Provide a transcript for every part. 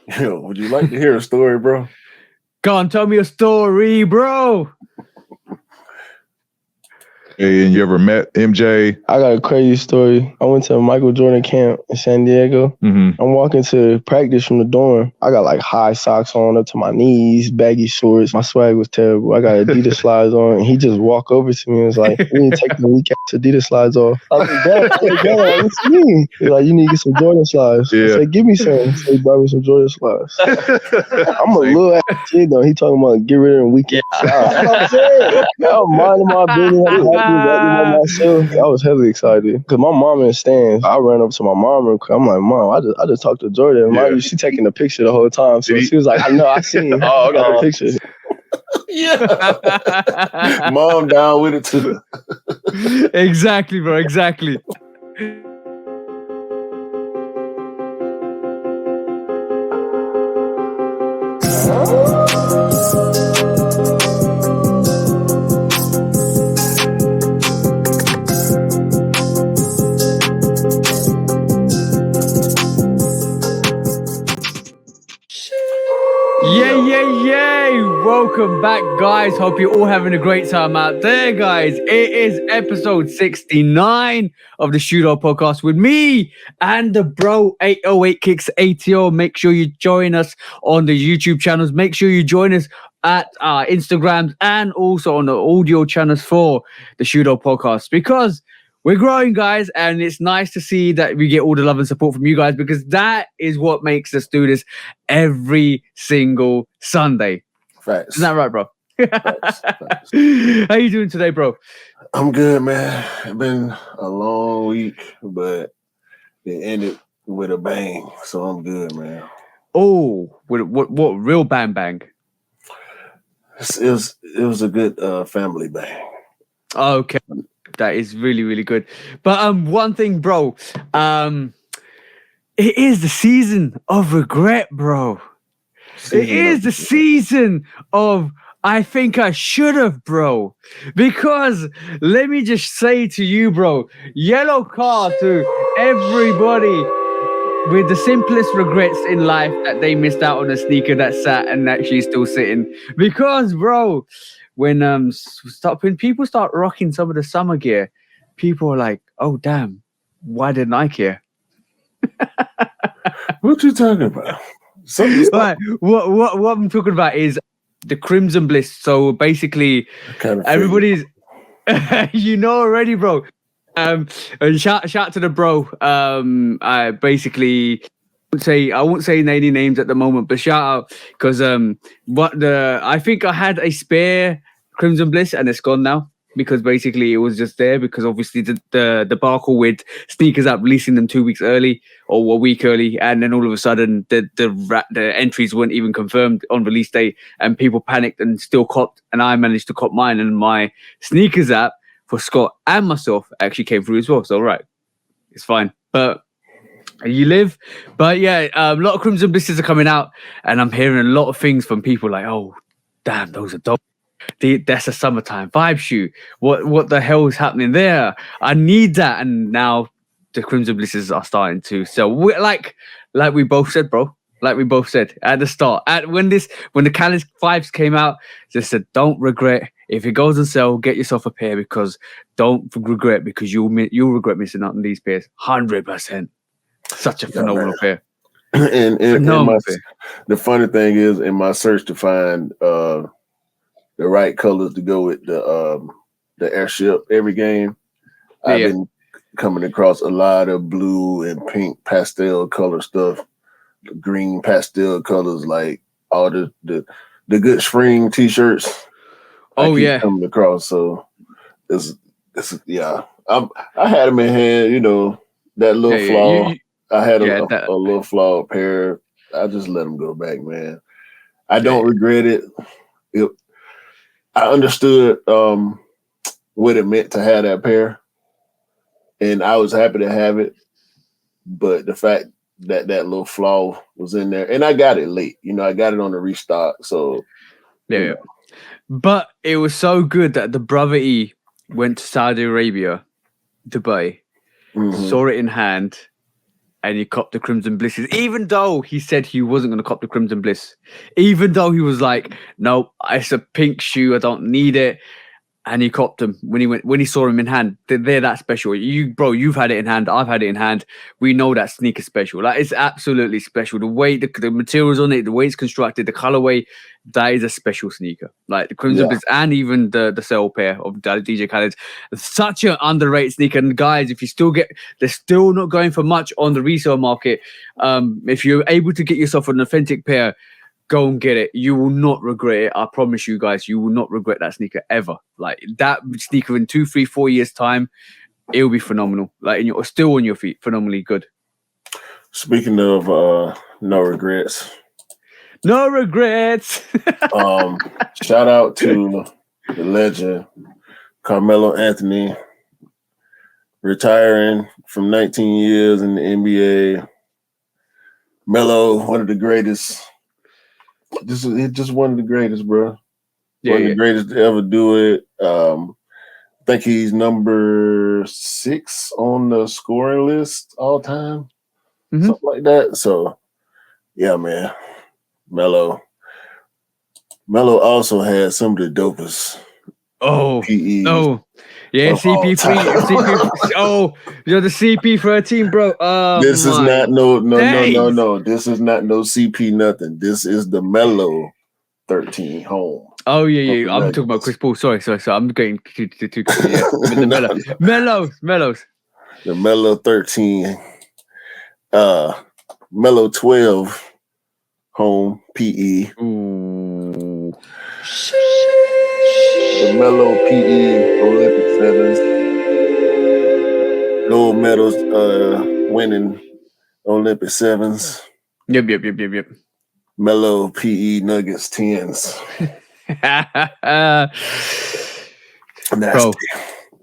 Yo, would you like to hear a story, bro? Go on, tell me a story, bro. Hey, and you ever met MJ? I got a crazy story. I went to a Michael Jordan camp in San Diego. Mm-hmm. I'm walking to practice from the dorm. I got like high socks on up to my knees, baggy shorts. My swag was terrible. I got Adidas slides on, and he just walked over to me and was like, "You need to take the weak ass Adidas slides off." I was like, "Dad, like, what you mean?" He's like, "You need to get some Jordan slides." I said, "Give me some." He said, "He brought me some Jordan slides." I'm a little ass kid though. He talking about get rid of them weak ass slides. I'm saying, I'm minding my business. I'm happy. Myself, I was heavily excited because my mom in the stands. I ran up to my mom real quick. I'm like, "Mom, I just talked to Jordan." Mind you, she taking the picture the whole time, so she was like, "I know, I seen. I got the picture." Yeah, mom down with it too. Exactly, bro. Exactly. Yay. Welcome back, guys. Hope you're all having a great time out there, guys. It is episode 69 of the Shootout Podcast with me and the bro 808 Kicks ATL. Make sure you join us on the YouTube channels. Make sure you join us at our Instagrams and also on the audio channels for the Shootout Podcast, because we're growing, guys, and it's nice to see that we get all the love and support from you guys, because that is what makes us do this every single Sunday. Facts. Isn't that right, bro? Facts. How you doing today, bro? I'm good, man. It's been a long week, but it ended with a bang, so I'm good, man. Oh, what real bang? It was a good family bang. Okay. That is really, really good. But one thing, bro, it is the season of regret, bro. It is the season of I think I should have, bro. Because let me just say to you, bro, yellow card to everybody with the simplest regrets in life that they missed out on a sneaker that sat and actually still sitting. Because, bro, when people start rocking some of the summer gear, people are like, "Oh damn, why didn't I care?" What you talking about? Right. What I'm talking about is the Crimson Bliss. So basically, everybody's you know already, bro. And shout to the bro. I basically I won't say any names at the moment, but shout out because I think I had a spare Crimson Bliss and it's gone now, because basically it was just there because obviously the debacle with Sneakers App releasing them 2 weeks early or a week early, and then all of a sudden the entries weren't even confirmed on release day, and people panicked and still copped, and I managed to cop mine, and my Sneakers App for Scott and myself actually came through as well. So right, it's fine, but you live. But yeah, a lot of Crimson Blisses are coming out, and I'm hearing a lot of things from people like, "Oh, damn, those are dope. That's a summertime vibe shoe. What the hell is happening there? I need that." And now the Crimson Blisses are starting to sell. Like we both said, bro. Like we both said at the start, when the Calis 5s came out, just said, don't regret. If it goes on sale, get yourself a pair, because don't regret, because you'll regret missing out on these pairs. 100%. Such a phenomenal pair. And the funny thing is, in my search to find the right colors to go with the airship every game, I've been coming across a lot of blue and pink pastel color stuff, green pastel colors, like all the good spring t-shirts. Coming across, so it's I had them in hand, you know, that little flaw. I had a little flawed pair. I just let them go back, man. I don't regret it. I understood what it meant to have that pair, and I was happy to have it. But the fact that little flaw was in there, and I got it late. You know, I got it on the restock, so yeah. But it was so good that the brother E went to Saudi Arabia, Dubai, saw it in hand, and he copped the Crimson Blisses, even though he said he wasn't going to cop the Crimson Bliss, even though he was like, no, it's a pink shoe, I don't need it. And he copped them when he saw them in hand. They're that special. You've had it in hand. I've had it in hand. We know that sneaker's special. Like, it's absolutely special. The way the materials on it, the way it's constructed, the colorway, that is a special sneaker. Like the Crimson Blitz and even the Cell pair of DJ Khaled's. Such an underrated sneaker. And guys, if you they're still not going for much on the resale market. If you're able to get yourself an authentic pair, go and get it. You will not regret it. I promise you guys, you will not regret that sneaker ever. Like that sneaker in 2, 3, 4 years time, it will be phenomenal. Like, and you're still on your feet, phenomenally good. Speaking of no regrets. No regrets. Shout out to the legend Carmelo Anthony, retiring from 19 years in the NBA. Melo, one of the greatest. Just one of the greatest, bro. One of the greatest to ever do it. I think he's number 6 on the scoring list all time. Something like that. So, yeah, man. Melo also had some of the dopest PEs. Oh, yeah, CP3. You're the CP13, bro. This is not no. This is not no CP nothing. This is the Melo 13 home. Oh yeah. I'm talking about Chris Paul. Sorry. I'm getting too the Melos. The Melo 13. Melo 12 home PE. Ooh. The Melo PE Olympic 7s. Gold medals winning Olympic 7s. Yep. Melo PE Nuggets 10s.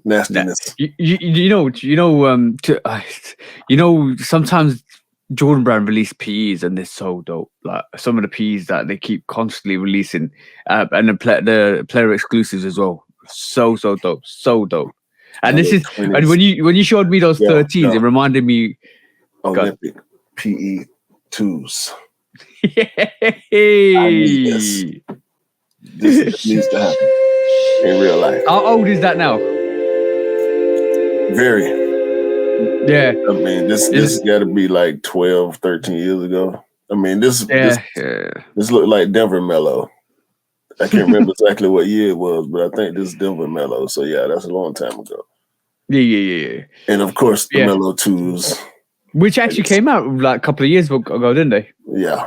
Nastiness. Sometimes Jordan Brand release PEs and they're so dope. Like some of the PEs that they keep constantly releasing, and the player exclusives as well. So dope, so dope. And this is, and when you showed me those 13s, it reminded me Olympic PE 2s. This needs to happen in real life. How old is that now? Very. Yeah. I mean, this got to be like 12, 13 years ago. I mean, this looked like Denver Melo. I can't remember exactly what year it was, but I think this is Denver Melo. So yeah, that's a long time ago. Yeah. And of course, the Melo 2s. Which actually came out like a couple of years ago, didn't they? Yeah.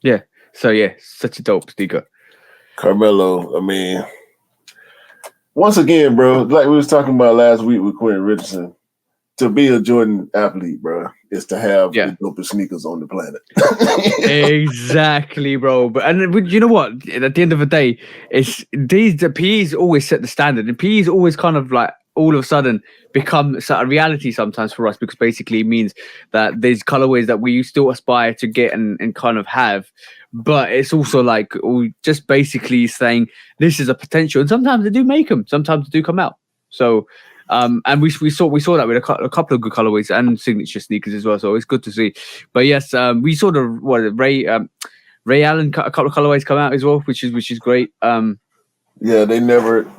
Yeah. So yeah, such a dope sneaker. Carmelo, I mean, once again, bro, like we was talking about last week with Quentin Richardson, to be a Jordan athlete, bro, is to have the dopest sneakers on the planet. Exactly, bro. But you know what? At the end of the day, the PEs always set the standard, and PEs always kind of like all of a sudden become a reality sometimes for us, because basically it means that there's colorways that we still aspire to get and kind of have, but it's also like just basically saying this is a potential, and sometimes they do make them, sometimes they do come out. So and we saw that with a couple of good colorways and signature sneakers as well, so it's good to see. But yes, we saw the Ray Allen a couple of colorways come out as well, which is great. Yeah, they never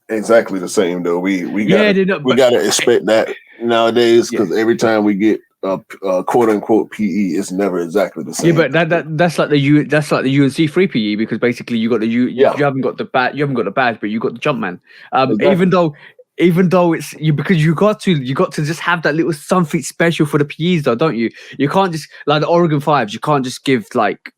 exactly the same though. We gotta expect that nowadays, because every time we get a quote unquote PE, it's never exactly the same. Yeah, but that's like the UNC free PE, because basically you got you haven't got the badge, but you got the Jumpman. Exactly. Even though it's because you got to just have that little something special for the PEs though, don't you? You can't just like the Oregon 5s. You can't just give like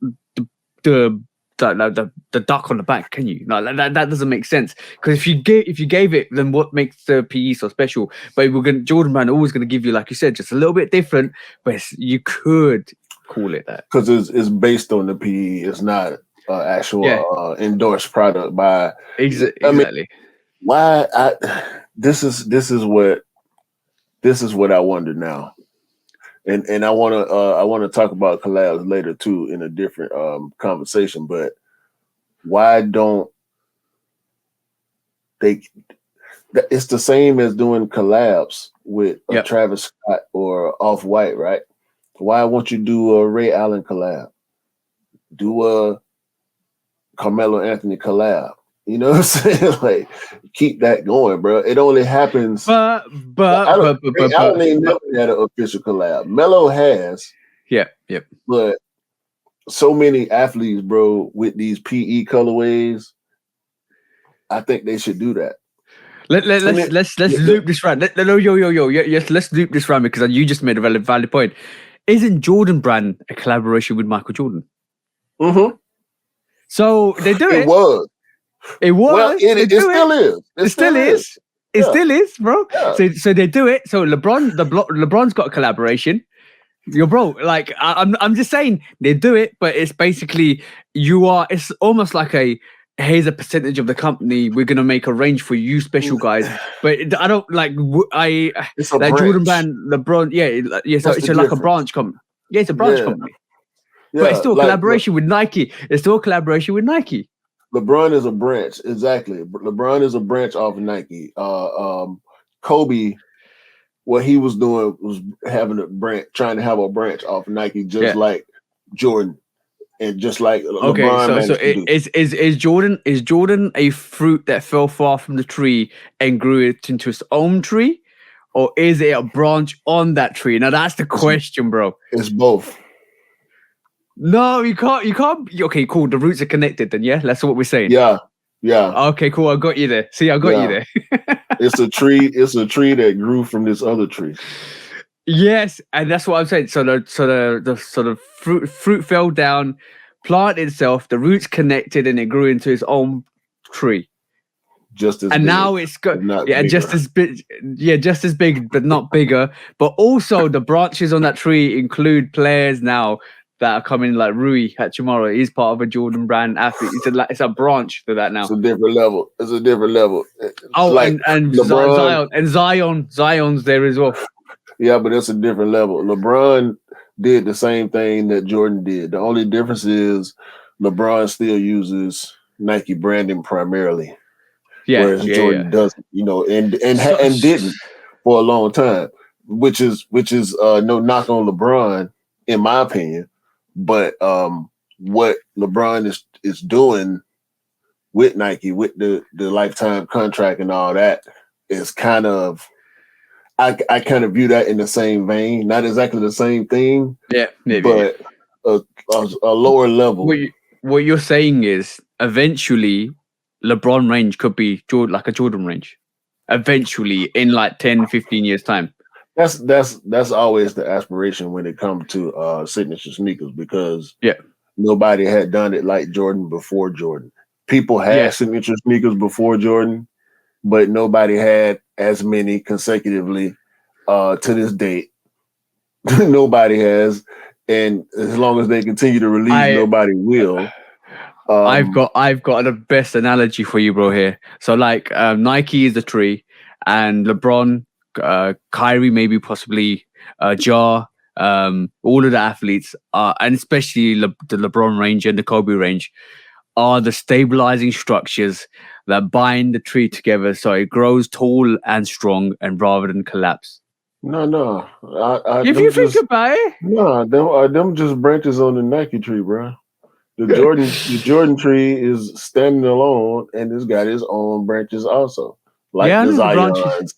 the duck on the back, can you? No, that doesn't make sense. Because if you gave it, then what makes the PE so special? But Jordan Brand always going to give you, like you said, just a little bit different. But you could call it that because it's based on the PE. It's not actual endorsed product by exactly. I mean, why? This is what I wonder now. And I want to talk about collabs later too in a different conversation. But why don't they? It's the same as doing collabs with Travis Scott or Off-White, right? Why won't you do a Ray Allen collab? Do a Carmelo Anthony collab. You know what I'm saying? Like, keep that going, bro. It only happens. But Allen ain't never had an official collab. Melo has. Yep. But so many athletes, bro, with these PE colorways, I think they should do that. Let's loop this round. Yes, let's loop this round because you just made a valid point. Isn't Jordan Brand a collaboration with Michael Jordan? Mm-hmm. So they do it. It was. Well, it still is. It still is. It still is, bro. Yeah. So they do it. So LeBron's got a collaboration. Bro, like I'm just saying they do it, but it's basically it's almost like here's a percentage of the company. We're gonna make a range for you special guys. But I don't like it's a like branch. Jordan Brand, LeBron, yeah. So it's like a branch company. Yeah, it's a branch company. Yeah, but it's still a collaboration with Nike. It's still a collaboration with Nike. LeBron is a branch, exactly. LeBron is a branch off of Nike. Kobe, what he was doing was trying to have a branch off of Nike, just like Jordan, and just like LeBron. So is Jordan a fruit that fell far from the tree and grew it into its own tree, or is it a branch on that tree? Now that's the question, bro. It's both. No, you can't. Okay, cool. The roots are connected then, yeah? That's what we're saying. Yeah. Okay, cool. I got you there. See, I got you there. It's a tree that grew from this other tree. Yes, and that's what I'm saying. So the fruit fell down, planted itself, the roots connected, and it grew into its own tree. Just as and big, now it's got bigger. just as big, just as big, but not bigger. But also the branches on that tree include players now that are coming, like Rui Hachimura. He's part of a Jordan Brand athlete. It's a branch to that now. It's a different level. Oh, like and Zion's there as well. Yeah, but it's a different level. LeBron did the same thing that Jordan did. The only difference is LeBron still uses Nike branding primarily, whereas Jordan doesn't. And didn't for a long time, which is no knock on LeBron, in my opinion. But what LeBron is doing with Nike, with the lifetime contract and all that, is kind of, I kind of view that in the same vein. Not exactly the same thing, but a lower level. What you're saying is eventually LeBron range could be like a Jordan range. Eventually, in like 10, 15 years time. That's always the aspiration when it comes to signature sneakers, because nobody had done it like Jordan before Jordan. People had signature sneakers before Jordan, but nobody had as many consecutively to this date. Nobody has, and as long as they continue to release, nobody will. I've got the best analogy for you, bro. Here, so like Nike is the tree, and LeBron, Kyrie, maybe possibly Ja, all of the athletes and especially the LeBron range and the Kobe range are the stabilizing structures that bind the tree together so it grows tall and strong, and rather than collapse. No. If you think about it, them just branches on the Nike tree, bro. The Jordan tree is standing alone, and it's got its own branches also, like the Zions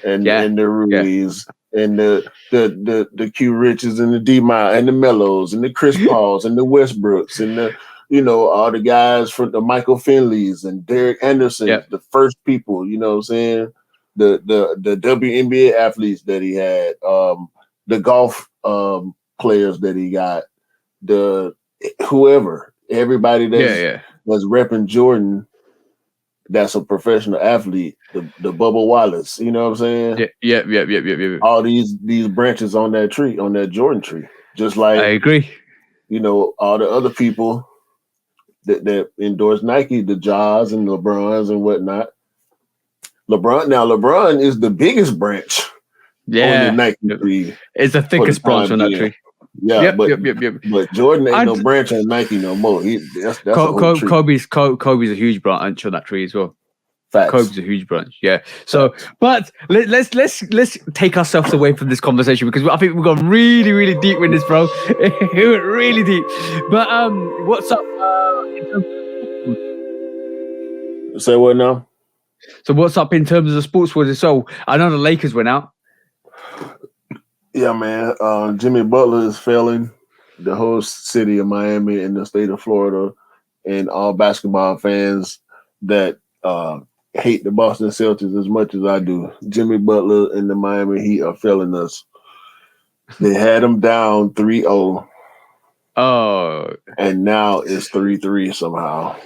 and the Ruiz and the Q Riches and the D-Mile and the Mellows and the Chris Pauls and the Westbrooks and the all the guys from the Michael Finleys and Derek Anderson, the first people, you know what I'm saying? The WNBA athletes that he had, the golf players that he got, everybody that's repping Jordan, that's a professional athlete, the Bubba Wallace, you know what I'm saying? Yeah. All these branches on that tree, on that Jordan tree. Just like I agree. All the other people that endorse Nike, the Jaws and LeBrons and whatnot. LeBron is the biggest branch on the Nike tree. It's the thickest branch on that tree. Yeah, but Jordan ain't no branch on Nike no more. That's a whole tree. Kobe's a huge branch on that tree as well. Facts. Kobe's a huge brunch, yeah. So, but let's take ourselves away from this conversation because I think we've gone really, really deep with this, bro. It went really deep. But what's up? Say what now? So what's up in terms of the sports world? So I know the Lakers went out. Yeah, man. Jimmy Butler is failing the host city of Miami in the state of Florida, and all basketball fans that hate the Boston Celtics as much as I do. Jimmy Butler and the Miami Heat are failing us. They had them down 3-0. Oh. And now it's 3-3 somehow.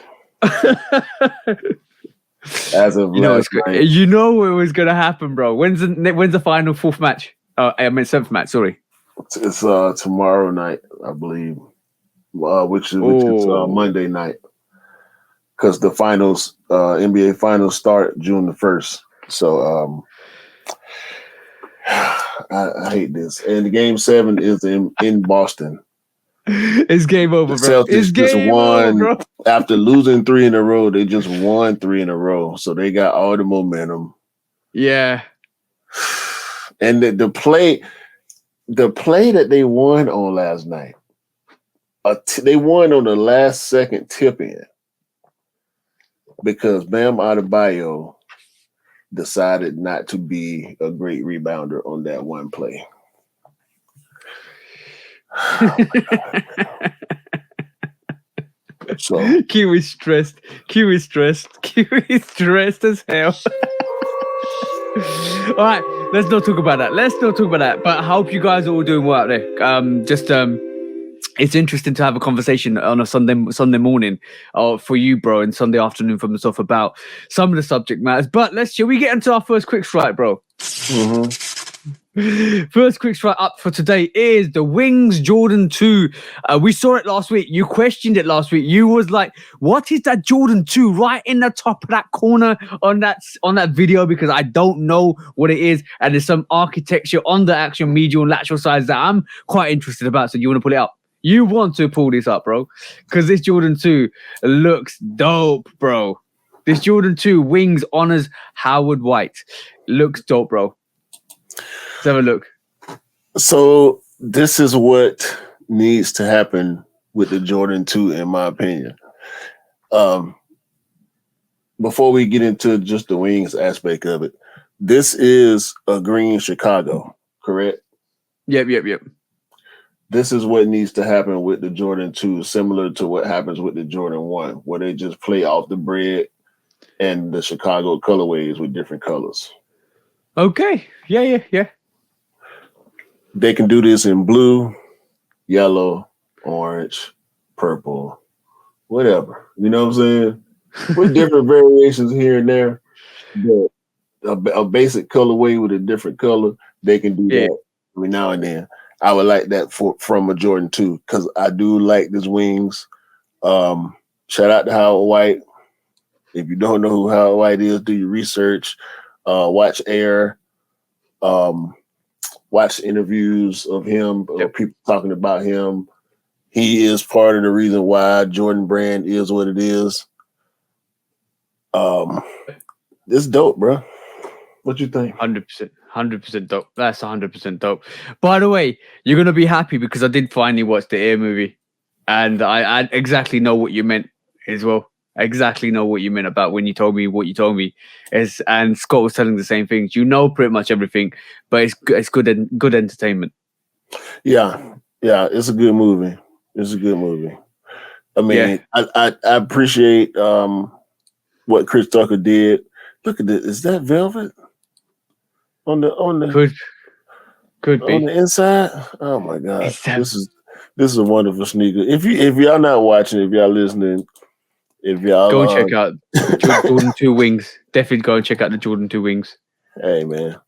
As of last night. You know it was gonna happen, bro. When's the final fourth match? I meant seventh match. Sorry. It's tomorrow night, I believe, which is Monday night, because the finals, NBA finals start June the 1st. So I hate this. And the game 7 is in Boston. It's game over, the bro. Celtics It's game over, bro. After losing 3 in a row. They just won 3 in a row, so they got all the momentum. Yeah. And the play that they won on last night, they won on the last second tip in because Bam Adebayo decided not to be a great rebounder on that one play. So Q is stressed. Q is stressed as hell. All right, let's not talk about that. But I hope you guys are all doing well out there. It's interesting to have a conversation on a Sunday morning for you, bro, and Sunday afternoon for myself about some of the subject matters. But shall we get into our first quick strike, bro? Mm-hmm. First quick strike up for today is the Wings Jordan 2. We saw it last week. You questioned it last week. You was like, what is that Jordan 2 right in the top of that corner on that video? Because I don't know what it is. And there's some architecture on the actual medial and lateral sides that I'm quite interested about. So you want to pull it up? You want to pull this up, bro? Because this Jordan 2 looks dope, bro. This Jordan 2 Wings honors Howard White. Looks dope, bro. Let's have a look. So this is what needs to happen with the Jordan 2, in my opinion. Before we get into just the Wings aspect of it, this is a green Chicago, correct? Yep. This is what needs to happen with the Jordan 2, similar to what happens with the Jordan 1, where they just play off the bread and the Chicago colorways with different colors. Okay. Yeah. They can do this in blue, yellow, orange, purple, whatever. You know what I'm saying? With different variations here and there, but a basic colorway with a different color, they can do that every now and then. I would like that from a Jordan 2 because I do like this Wings. Shout out to Howard White. If you don't know who Howard White is, do your research. Watch Air. Watch interviews of him, people talking about him. He is part of the reason why Jordan brand is what it is. It's dope, bro. What you think? 100% dope. That's 100% dope. By the way, you're gonna be happy because I did finally watch the Air movie, and I exactly know what you meant as well. I exactly know what you meant about when you told me what you told me. And Scott was telling the same things. You know pretty much everything, but it's good entertainment. Yeah, it's a good movie. I mean, I appreciate what Chris Tucker did. Look at this. Is that velvet on the could be on the inside? Oh my God, this is a wonderful sneaker. If y'all not watching, if y'all listening. If y'all go and check out Jordan 2 Wings. Definitely go and check out the Jordan 2 Wings. Hey man,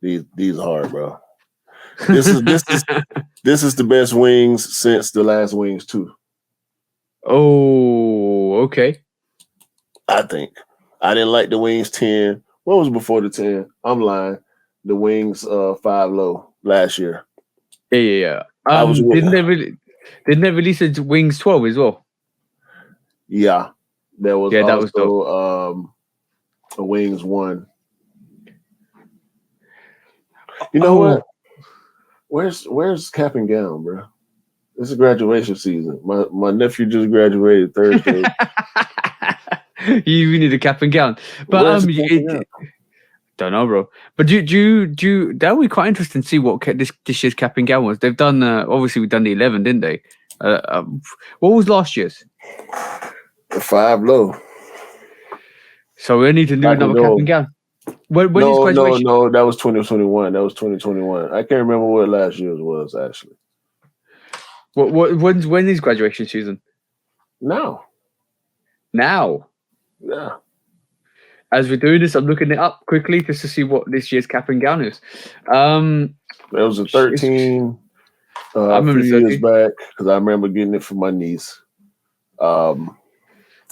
these are hard, bro. This is the best Wings since the last Wings 2. Oh, okay. I think I didn't like the Wings 10. What was before the 10? I'm lying. The Wings 5 low last year. Yeah. Didn't they release the Wings 12 as well? Yeah, there was that was dope. A Wings 1. You know what? Where's cap and gown, bro? This is graduation season. My nephew just graduated Thursday. You need a cap and gown, but don't know, bro. But do that would be quite interesting to see what this year's cap and gown was. They've done obviously we've done the 11, didn't they? What was last year's? The 5 low. So we need to do another cap and gown. When is graduation? No, that was 2021. That was 2021. I can't remember what last year's was actually. When is graduation season? Now. Yeah. As we're doing this, I'm looking it up quickly just to see what this year's cap and gown is. That was a 13. I remember 13 years back because I remember getting it for my niece. I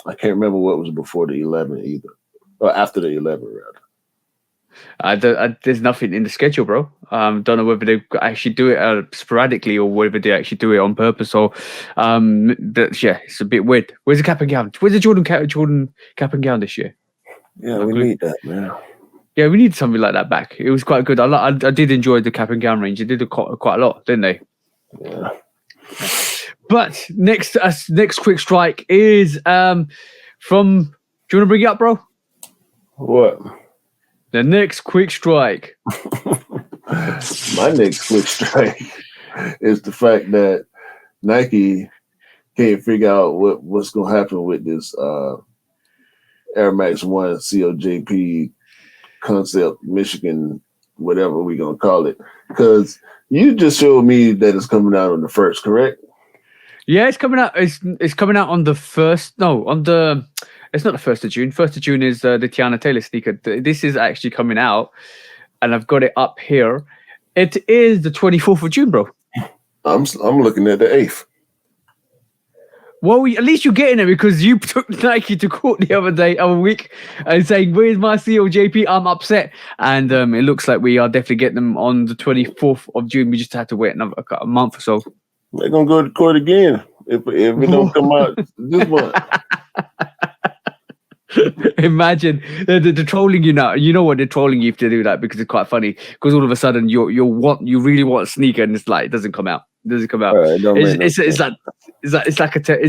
can't remember what was before the 11 either, or after the 11 rather. There's nothing in the schedule, bro. Don't know whether they actually do it sporadically or whether they actually do it on purpose. Or, it's a bit weird. Where's the cap and gown? Where's the Jordan cap and gown this year? Yeah, we need that, man. Yeah, we need something like that back. It was quite good. I did enjoy the cap and gown range. They did quite a lot, didn't they? Yeah. But next quick strike is from. Do you want to bring it up, bro? What? The next quick strike. My next quick strike is the fact that Nike can't figure out what's going to happen with this Air Max 1 COJP concept, Michigan, whatever we're going to call it. Because you just showed me that it's coming out on the 1st, correct? Yeah, it's coming out. It's coming out on the 1st. No, on the... It's not the 1st of June. 1st of June is the Tiana Taylor sneaker. This is actually coming out, and I've got it up here. It is the 24th of June, bro. I'm looking at the 8th. Well, at least you're getting it because you took Nike to court the other week and saying, "Where's my COJP? I'm upset." And it looks like we are definitely getting them on the 24th of June. We just had to wait a month or so. They're gonna go to court again if it don't come out this month. Imagine they're trolling you now. You know what, they're trolling you if they do that because it's quite funny. Because all of a sudden you really want a sneaker and it's like it doesn't come out. It's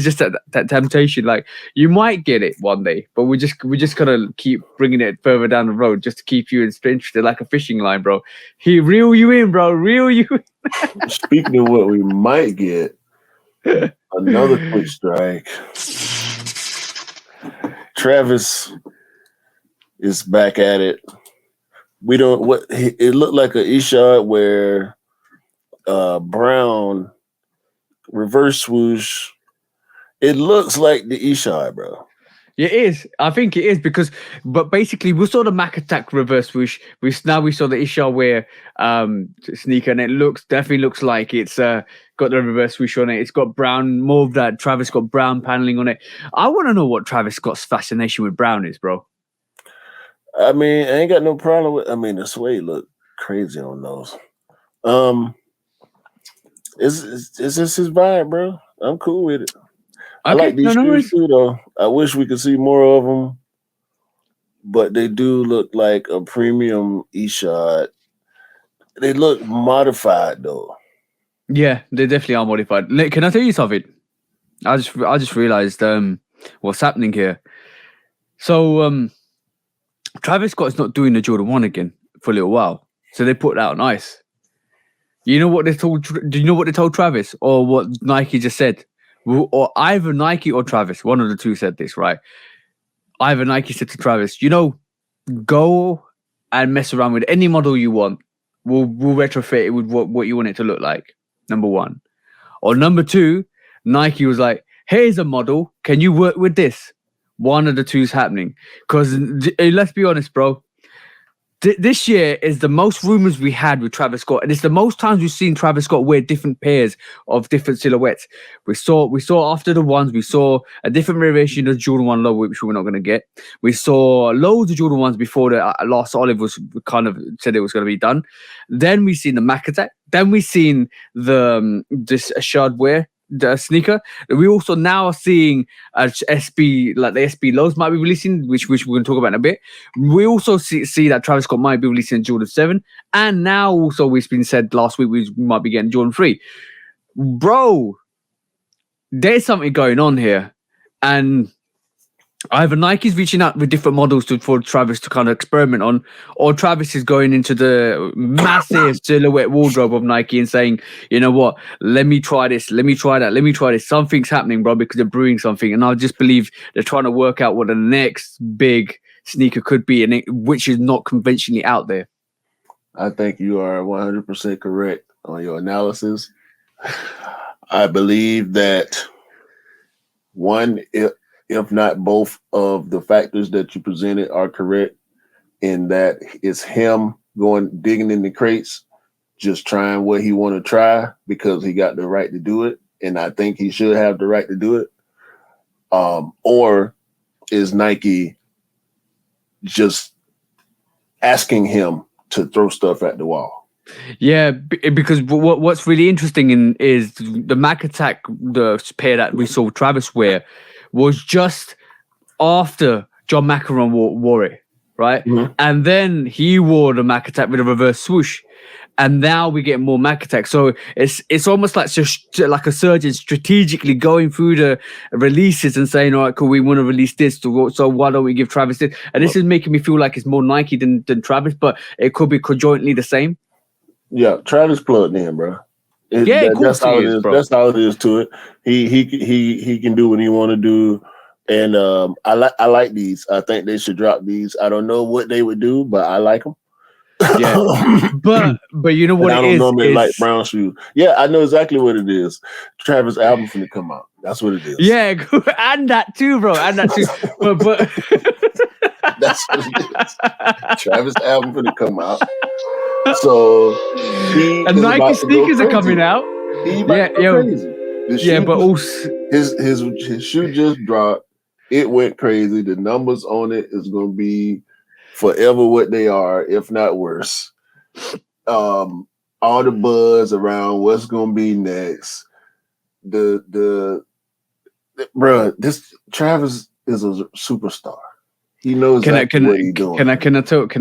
just that temptation. Like you might get it one day, but we're just gonna keep bringing it further down the road just to keep you interested, like a fishing line, bro. He reel you in, bro. Reel you in. Speaking of what we might get, another quick strike. Travis is back at it. It looked like an e-shot where brown reverse swoosh. It looks like the e-shot, bro. It is. I think it is but basically we saw the Mac Attack reverse swoosh. We saw the Ishar wear sneaker, and it definitely looks like it's got the reverse swoosh on it. It's got brown, more of that. Travis got brown paneling on it. I want to know what Travis Scott's fascination with brown is, bro. I mean, I ain't got no problem with. I mean, the suede look crazy on those. Is this his vibe, bro? I'm cool with it. I like these shoes too, though. I wish we could see more of them, but they do look like a premium e-shot. They look modified, though. Yeah, they definitely are modified. Can I tell you something? I just realized what's happening here. So Travis Scott is not doing the Jordan 1 again for a little while, so they put that on ice. You know what they told? Do you know what they told Travis, or what Nike just said? Or either Nike or Travis, one of the two said this, right? Either Nike said to Travis, go and mess around with any model you want. We'll retrofit it with what you want it to look like, number one. Or number two, Nike was like, here's a model. Can you work with this? One of the two is happening. Because let's be honest, bro. This year is the most rumors we had with Travis Scott, and it's the most times we've seen Travis Scott wear different pairs of different silhouettes. We saw after the ones, we saw a different variation of Jordan 1 low, which we're not going to get. We saw loads of Jordan 1s before the last Olive was kind of said it was going to be done. Then we seen the Mac Attack. Then we seen this shard wear the sneaker. We also now are seeing SB, like the SB lows might be releasing, which we're going to talk about in a bit. We also see that Travis Scott might be releasing Jordan 7, and now also it's been said last week we might be getting Jordan 3. Bro, there's something going on here, and either Nike's reaching out with different models for Travis to kind of experiment on, or Travis is going into the massive silhouette wardrobe of Nike and saying, you know what, let me try this, let me try that, let me try this. Something's happening, bro, because they're brewing something. And I just believe they're trying to work out what the next big sneaker could be, and which is not conventionally out there. I think you are 100% correct on your analysis. I believe that one, if not both of the factors that you presented are correct, in that it's him digging in the crates, just trying what he want to try because he got the right to do it, and I think he should have the right to do it. Or is Nike just asking him to throw stuff at the wall? Yeah, because what's really interesting is the Mac Attack, the pair that we saw Travis wear, was just after John McEnroe wore it, right? Mm-hmm. And then he wore the Mac Attack with a reverse swoosh, and now we get more Mac Attack. So it's almost like a surgeon strategically going through the releases and saying, all right, cool, we want to release this, so why don't we give Travis this? And this is making me feel like it's more Nike than Travis, but it could be conjointly the same. Yeah, Travis plugged in, bro. That's all it is. Bro. That's all it is to it. He can do what he want to do, and I like these. I think they should drop these. I don't know what they would do, but I like them. Yeah, but you know what? I don't normally like brown shoes. Yeah, I know exactly what it is. Travis' album finna come out. That's what it is. Yeah, and that too, bro. And that too. but that's what it is. Travis' album finna come out. So and Nike sneakers are coming out. Crazy. But also his shoe just dropped. It went crazy. The numbers on it is gonna be forever what they are, if not worse. All the buzz around what's gonna be next. Bruh, this Travis is a superstar. He knows what he's doing. Can I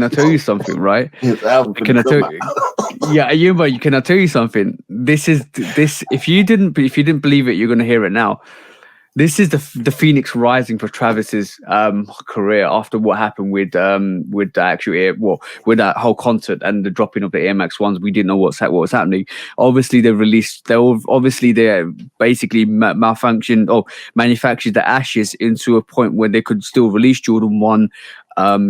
tell you something, right? His album can I tell you? Yeah, can I tell you something? This if you didn't believe it, you're gonna hear it now. This is the phoenix rising for Travis's career after what happened with the actual with that whole concert and the dropping of the Air Max 1s. We didn't know what was happening. Obviously, they basically malfunctioned or manufactured the ashes into a point where they could still release Jordan 1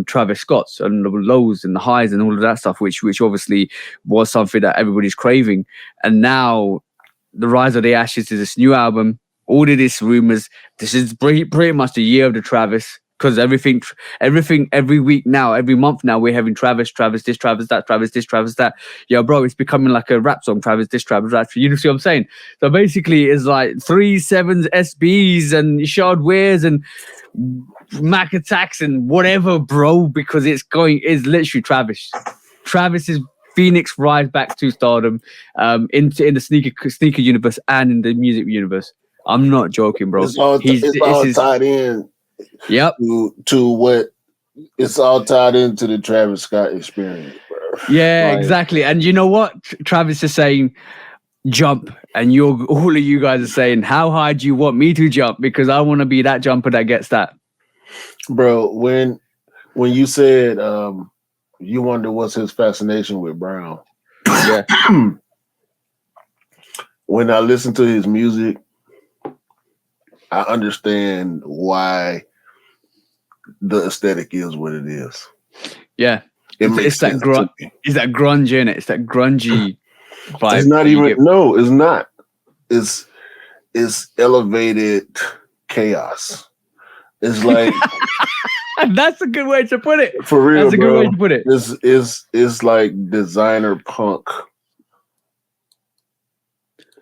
Travis Scott's and the lows and the highs and all of that stuff, which obviously was something that everybody's craving. And now the rise of the ashes is this new album. All of these rumors. This is pretty much the year of the Travis, because everything every week now, every month now, we're having Travis this, Travis that, Travis this, Travis that. Yo, bro, it's becoming like a rap song. Travis this, Travis that. You know what I'm saying? So basically, it's like 3.7s, SBs, and Shard Wears and Mac Attacks and whatever, bro. Because it's literally Travis. Travis is Phoenix rise back to stardom, in the sneaker universe and in the music universe. I'm not joking, bro. It's all tied in. Yep. To what it's all tied into the Travis Scott experience, bro. Yeah, exactly. And you know what? Travis is saying jump, and all of you guys are saying, how high do you want me to jump? Because I want to be that jumper that gets that. Bro, when you said you wonder what's his fascination with Brown. Yeah. When I listen to his music, I understand why the aesthetic is what it is. Yeah. It's that grunge, in it? It's that grungy vibe. It's not even no, it's not. It's elevated chaos. It's like that's a good way to put it. For real. That's a good way to put it. It's like designer punk.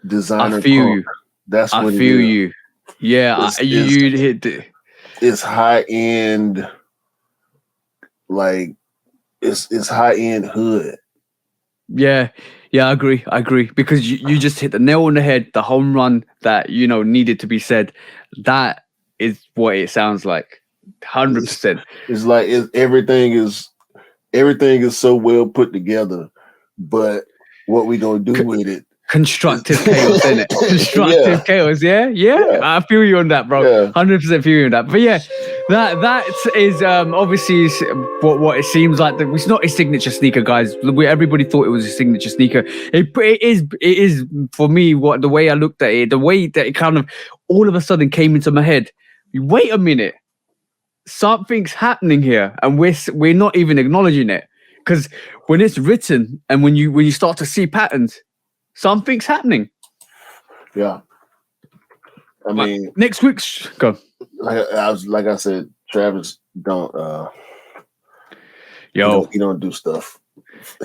Designer I feel punk. You. That's what I feel you. Yeah, you'd hit the. It's high end, like it's high end hood. Yeah, Yeah, I agree. Because you just hit the nail on the head, the home run that, needed to be said. That is what it sounds like. 100%. It's like everything is so well put together, but what we gonna do with it? Constructive chaos, isn't it? Constructive chaos, yeah? I feel you on that, bro. 100% feel you on that. But yeah, that is obviously what it seems like. It's not a signature sneaker, guys. Everybody thought it was a signature sneaker. It is for me. The way I looked at it, the way that it kind of all of a sudden came into my head. Wait a minute, something's happening here, and we're not even acknowledging it, because when it's written and when you start to see patterns, something's happening. Yeah. I mean, next week's go. Like I said, Travis don't he don't do stuff.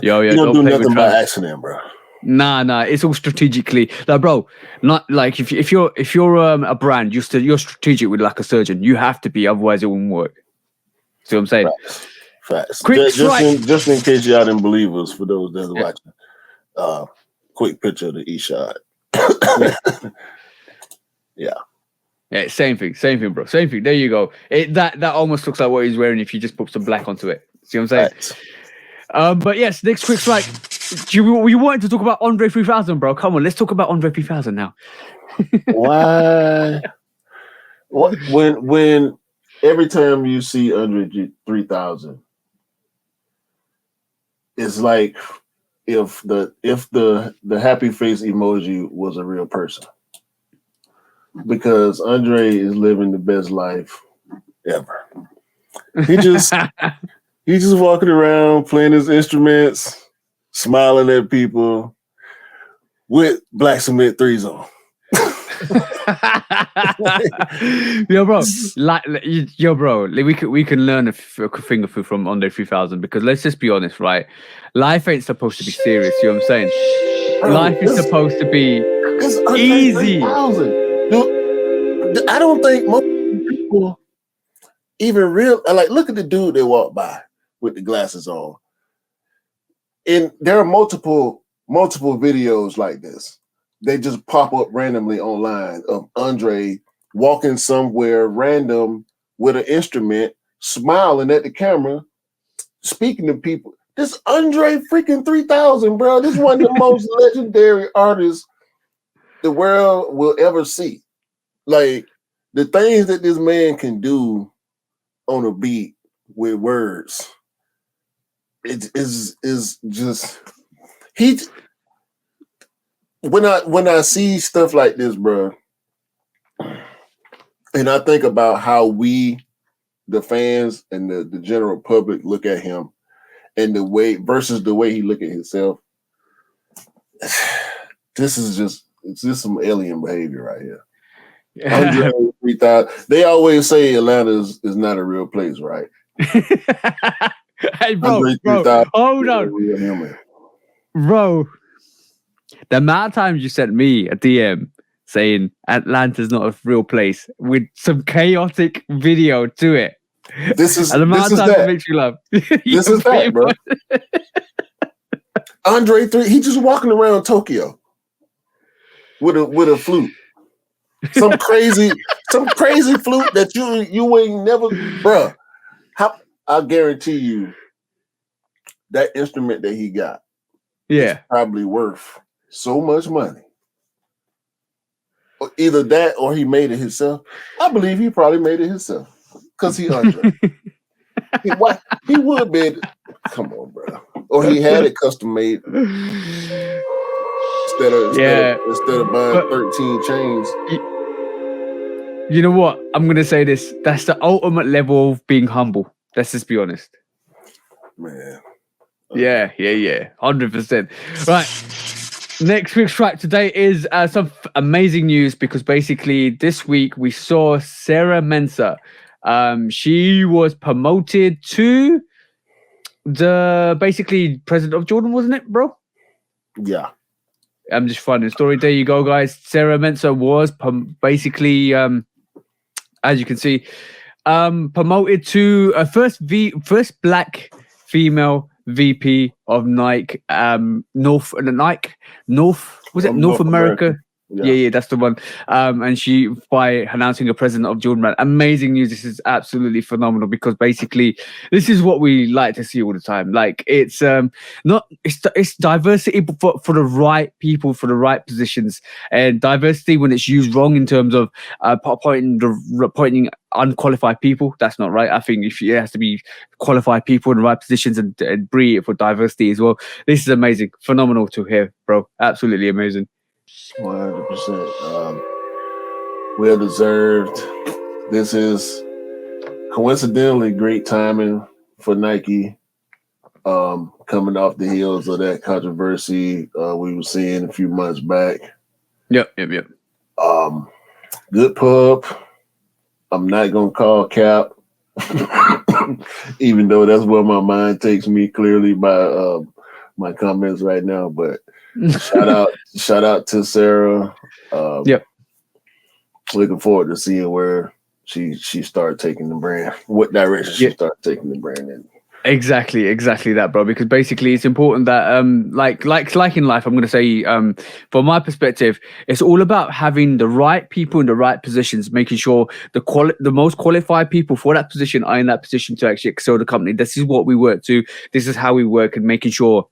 He don't do nothing by accident, bro. Nah, it's all strategically. Like, bro, not like if you're a brand, you're strategic with like a surgeon. You have to be, otherwise it won't work. See what I'm saying? Facts. Just in case y'all didn't believe us, for those that are watching, quick picture of the E-shot. Yeah, same thing, bro. Same thing. There you go. That almost looks like what he's wearing if you just put some black onto it. See what I'm saying? But yes, next quick strike. You wanted to talk about Andre 3000, bro? Come on, let's talk about Andre 3000 now. Why? What? When every time you see Andre 3000, it's like if the happy face emoji was a real person. Because Andre is living the best life ever. He's just walking around playing his instruments, smiling at people with black cement 3s on. bro, we can learn a thing or two from Andre 3000, because let's just be honest, right? Life ain't supposed to be serious. You know what I'm saying? Life is supposed to be easy. 3000. Dude, I don't think most people even look at the dude they walk by with the glasses on. And there are multiple videos like this. They just pop up randomly online of Andre walking somewhere random with an instrument, smiling at the camera, speaking to people. This Andre freaking 3000, bro. This is one of the most legendary artists the world will ever see. Like, the things that this man can do on a beat with words, it is just when I see stuff like this, bro, and I think about how we, the fans and the general public, look at him, and the way versus the way he look at himself, this is just some alien behavior right here. 3,000. They always say Atlanta is not a real place, right? Hey, bro, hold on. Bro, the amount of times you sent me a DM saying Atlanta's not a real place with some chaotic video to it. This is and the amount of times it makes you laugh. This is that, bro. Andre 3, he just walking around Tokyo with a flute. Some crazy flute that you ain't never, bruh. I guarantee you that instrument that he got, is probably worth so much money. Either that or he made it himself. I believe he probably made it himself because he Andre. he would be. Come on, bro. Or he had it custom made. Instead of buying 13 chains. You know what? I'm going to say this. That's the ultimate level of being humble. Let's just be honest. Man. Yeah. 100%. Right. Next week's track today is some amazing news, because basically this week we saw Sarah Mensah. She was promoted to the basically president of Jordan, wasn't it, bro? Yeah. I'm just finding the story. There you go, guys. Sarah Mensah was basically, as you can see, promoted to a first black female VP of Nike, North was it North America? Yeah, that's the one. And she, by announcing a president of Jordan Brand, amazing news. This is absolutely phenomenal because basically this is what we like to see all the time. Like it's diversity for the right people, for the right positions, and diversity when it's used wrong in terms of appointing unqualified people. That's not right. I think it has to be qualified people in the right positions and breed it for diversity as well. This is amazing, phenomenal to hear, bro. Absolutely amazing. 100%. Well deserved. This is coincidentally great timing for Nike. Coming off the heels of that controversy we were seeing a few months back. Yep. Good pub. I'm not gonna call cap, even though that's where my mind takes me clearly by my comments right now. But shout out to Sarah. Yep. Looking forward to seeing where she started taking the brand, what direction she started taking the brand in. Exactly that, bro. Because basically, it's important that, like in life, I'm going to say, from my perspective, it's all about having the right people in the right positions, making sure the most qualified people for that position are in that position to actually excel the company. This is what we work to. This is how we work, and making sure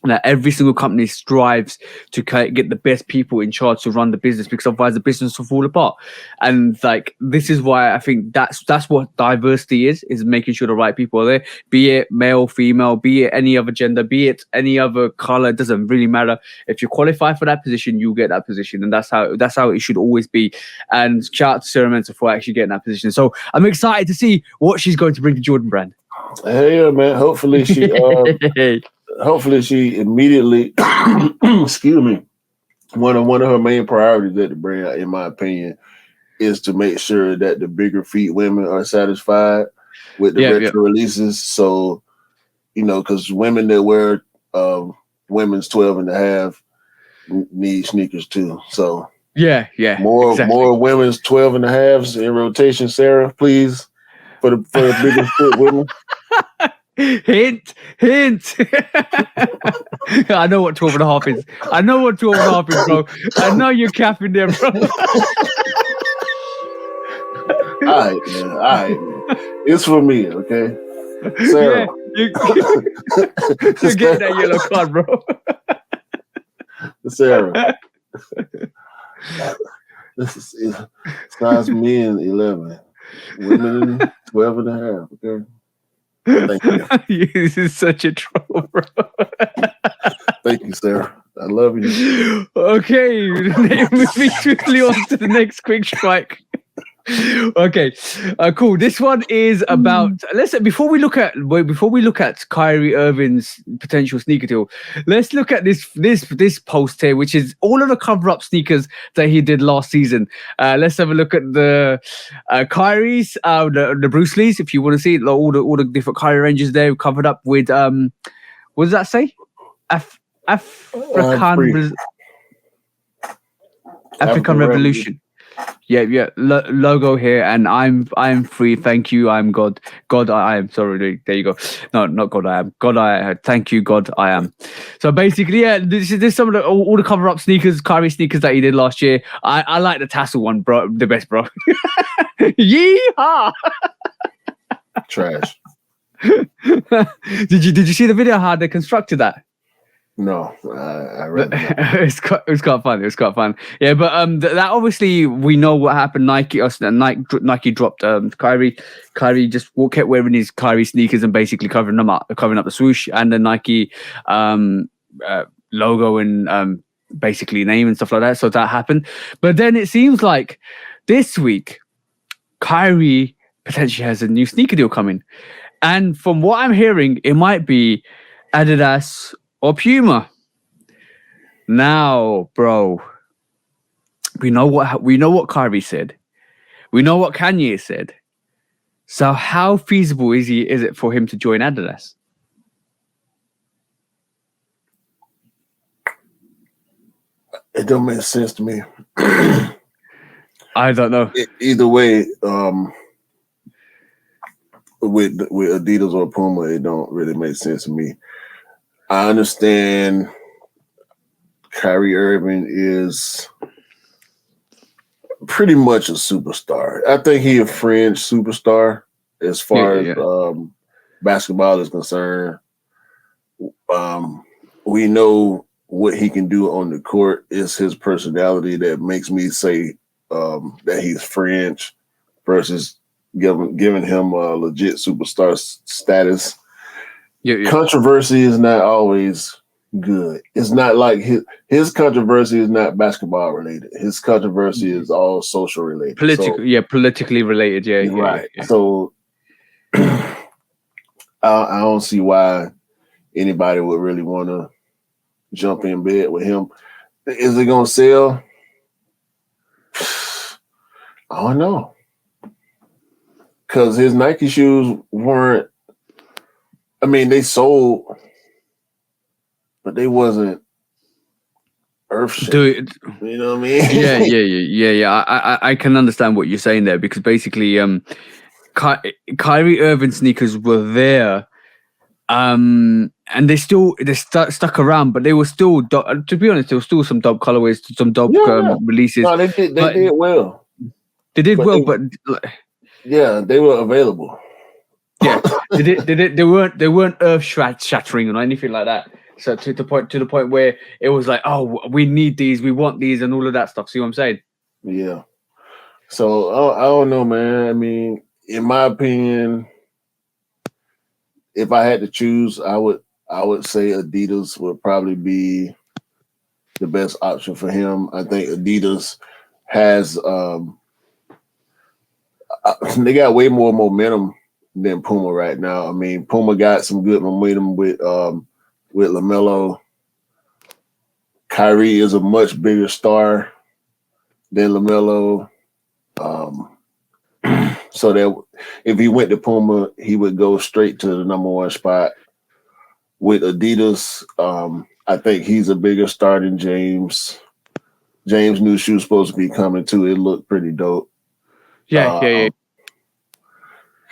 that every single company strives to get the best people in charge to run the business, because otherwise the business will fall apart. And like, this is why I think that's what diversity is making sure the right people are there, be it male, female, be it any other gender, be it any other color. It doesn't really matter. If you qualify for that position, you'll get that position. And that's how it should always be. And shout out to Sarah Mensah for actually getting that position. So I'm excited to see what she's going to bring to Jordan Brand. Hey, man. Hopefully she immediately, excuse me, one of her main priorities at the brand, in my opinion, is to make sure that the bigger feet women are satisfied with the retro releases. So, because women that wear women's 12 and a half need sneakers too. So more women's 12 and a halves in rotation, Sarah, please, for the bigger foot women. Hint. I know what 12 and a half is. Bro. I know you're capping there, bro. All right, man. It's for me, okay? Sarah. You're getting that yellow card, bro. Sarah. This is size men 11. Women 12 and a half, okay? Thank you. This is such a troll, bro. Thank you, Sarah. I love you. Okay, moving swiftly on to the next quick strike. Okay, cool. This one is about. Before we look at Kyrie Irving's potential sneaker deal, let's look at this post here, which is all of the cover-up sneakers that he did last season. Let's have a look at the Kyrie's, the Bruce Lee's. If you want to see it, like all the different Kyrie ranges there, covered up with what does that say? African Revolution. Yeah. Logo here, and I'm free. Thank you. I'm God. God, I am. Sorry, there you go. No, not God. I am. God, I. Thank you, God. I am. So basically, this is some of all the cover up sneakers, Kyrie sneakers that he did last year. I like the tassel one, bro. The best, bro. Yeehaw! Trash. Did you see the video how they constructed that? No, I read it was quite fun. It was quite fun. Yeah, but that obviously we know what happened. Nike dropped Kyrie. Kyrie just kept wearing his Kyrie sneakers and basically covering up the swoosh and the Nike logo and basically name and stuff like that. So that happened. But then it seems like this week Kyrie potentially has a new sneaker deal coming, and from what I'm hearing, it might be Adidas or Puma. Now, bro, we know what Kyrie said. We know what Kanye said. So how feasible is it for him to join Adidas? It don't make sense to me. I don't know. Either way, with Adidas or Puma, it don't really make sense to me. I understand Kyrie Irving is pretty much a superstar. I think he a fringe superstar as far as basketball is concerned. We know what he can do on the court. Is his personality that makes me say that he's fringe versus giving him a legit superstar status. Controversy is not always good. It's not like his controversy is not basketball related. His controversy is all social related. Politically related. Yeah, right. Yeah. So I don't see why anybody would really want to jump in bed with him. Is it gonna sell? I don't know. Because his Nike shoes weren't, I mean, they sold, but they wasn't earth-shattering. You know what I mean? Yeah. I can understand what you're saying there, because basically Kyrie Irving sneakers were there, and they stuck around, but they were still, to be honest, there were still some dope colorways, some dope releases. No, they did well. They did well, but they were available. Yeah, they weren't earth shattering or anything like that. So to the point where it was like, oh, we need these, we want these, and all of that stuff. See what I'm saying? Yeah. So I don't know, man. I mean, in my opinion, if I had to choose, I would say Adidas would probably be the best option for him. I think Adidas has they got way more momentum than Puma right now. I mean, Puma got some good momentum with LaMelo. Kyrie is a much bigger star than LaMelo. So that if he went to Puma, he would go straight to the number one spot. With Adidas, I think he's a bigger star than James. James' new shoe's supposed to be coming too. It looked pretty dope. Yeah.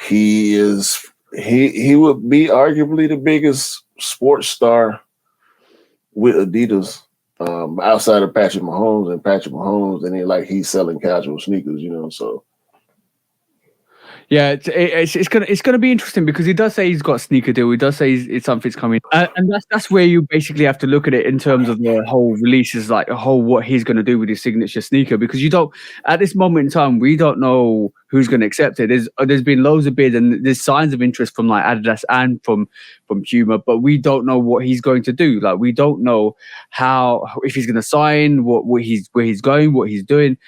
He would be arguably the biggest sports star with Adidas, outside of Patrick Mahomes, and then like he's selling casual sneakers, you know. So yeah, it's gonna be interesting, because he does say he's got a sneaker deal. He does say it's something's coming, and that's where you basically have to look at it in terms of the whole releases, like a whole what he's gonna do with his signature sneaker, because you don't, at this moment in time, we don't know who's gonna accept it. There's been loads of bids, and there's signs of interest from like Adidas and from Puma, but we don't know what he's going to do. Like, we don't know if he's gonna sign, where he's going, what he's doing.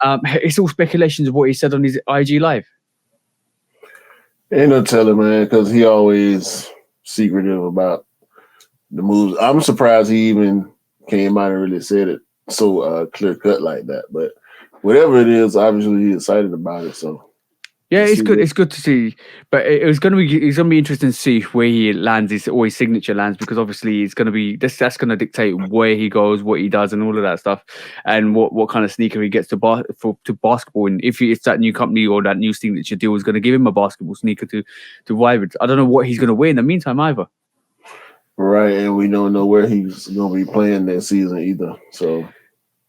It's all speculations of what he said on his IG live. Ain't no telling, man, because he always secretive about the moves. I'm surprised he even came out and really said it so clear cut like that. But whatever it is, obviously he's excited about it. So yeah, it's good. It's good to see. But it's gonna be interesting to see where he lands, his signature lands, because obviously it's gonna be that's gonna dictate where he goes, what he does, and all of that stuff, and what kind of sneaker he gets to basketball. And if it's that new company or that new signature deal is gonna give him a basketball sneaker to ride with. I don't know what he's gonna wear in the meantime either. Right, and we don't know where he's gonna be playing that season either. So.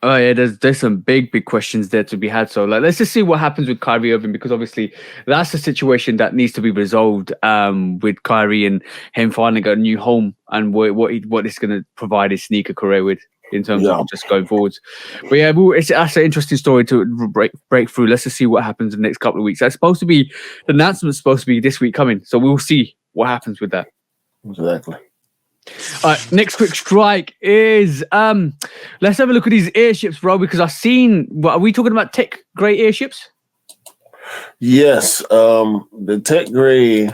Oh yeah, there's some big questions there to be had. So let's just see what happens with Kyrie Irving, because obviously that's a situation that needs to be resolved with Kyrie and him finding a new home and what it's going to provide his sneaker career with in terms of just going forwards. But yeah, that's an interesting story to break through. Let's just see what happens in the next couple of weeks. That's supposed to be, the announcement's supposed to be this week coming, so we'll see what happens with that. Exactly. All right, next quick strike is let's have a look at these airships, bro, because I've seen, are we talking about tech grey airships? Yes, the tech grey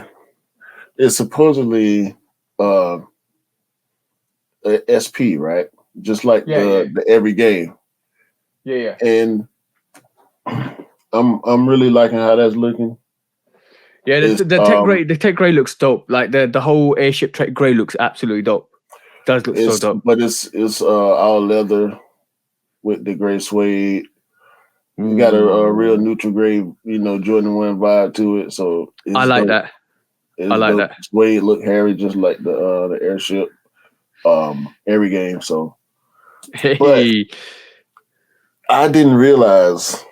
is supposedly SP, right? Just like the every game. Yeah. And I'm really liking how that's looking. Yeah, the tech grey looks dope. Like the whole airship tech grey looks absolutely dope. It does look so dope. But it's all leather with the gray suede. You got a real neutral gray, Jordan 1 vibe to it. So I like that. I like that. Suede look hairy, just like the airship. Every game. So, but I didn't realize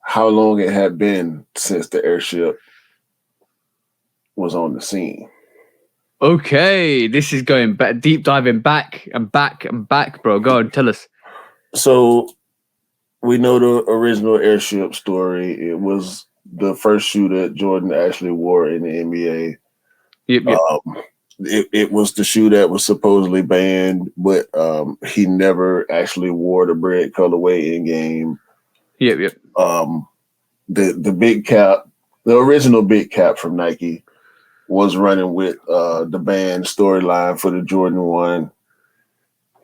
how long it had been since the airship was on the scene. Okay, this is going back, deep diving back and back and back, bro. Go on, tell us. So we know the original airship story. It was the first shoe that Jordan actually wore in the NBA. Yep. It was the shoe that was supposedly banned, but he never actually wore the bread colorway in game. Yep. The big cap, the original big cap from Nike, was running with the band storyline for the Jordan 1.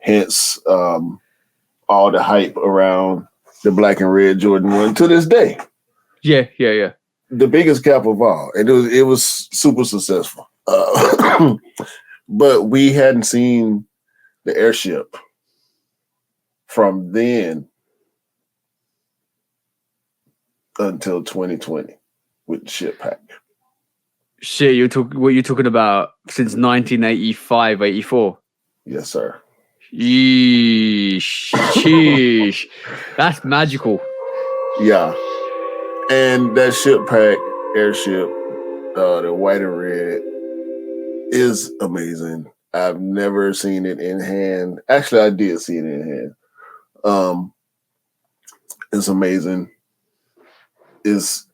Hence, all the hype around the black and red Jordan 1 to this day. Yeah. The biggest cap of all. And it was super successful. But we hadn't seen the airship from then until 2020 with the ship pack. Shit, what you're talking about since 1985, 84? Yes, sir. Sheesh. That's magical. Yeah. And that ship pack airship, the white and red, is amazing. I've never seen it in hand. Actually, I did see it in hand. It's amazing. It's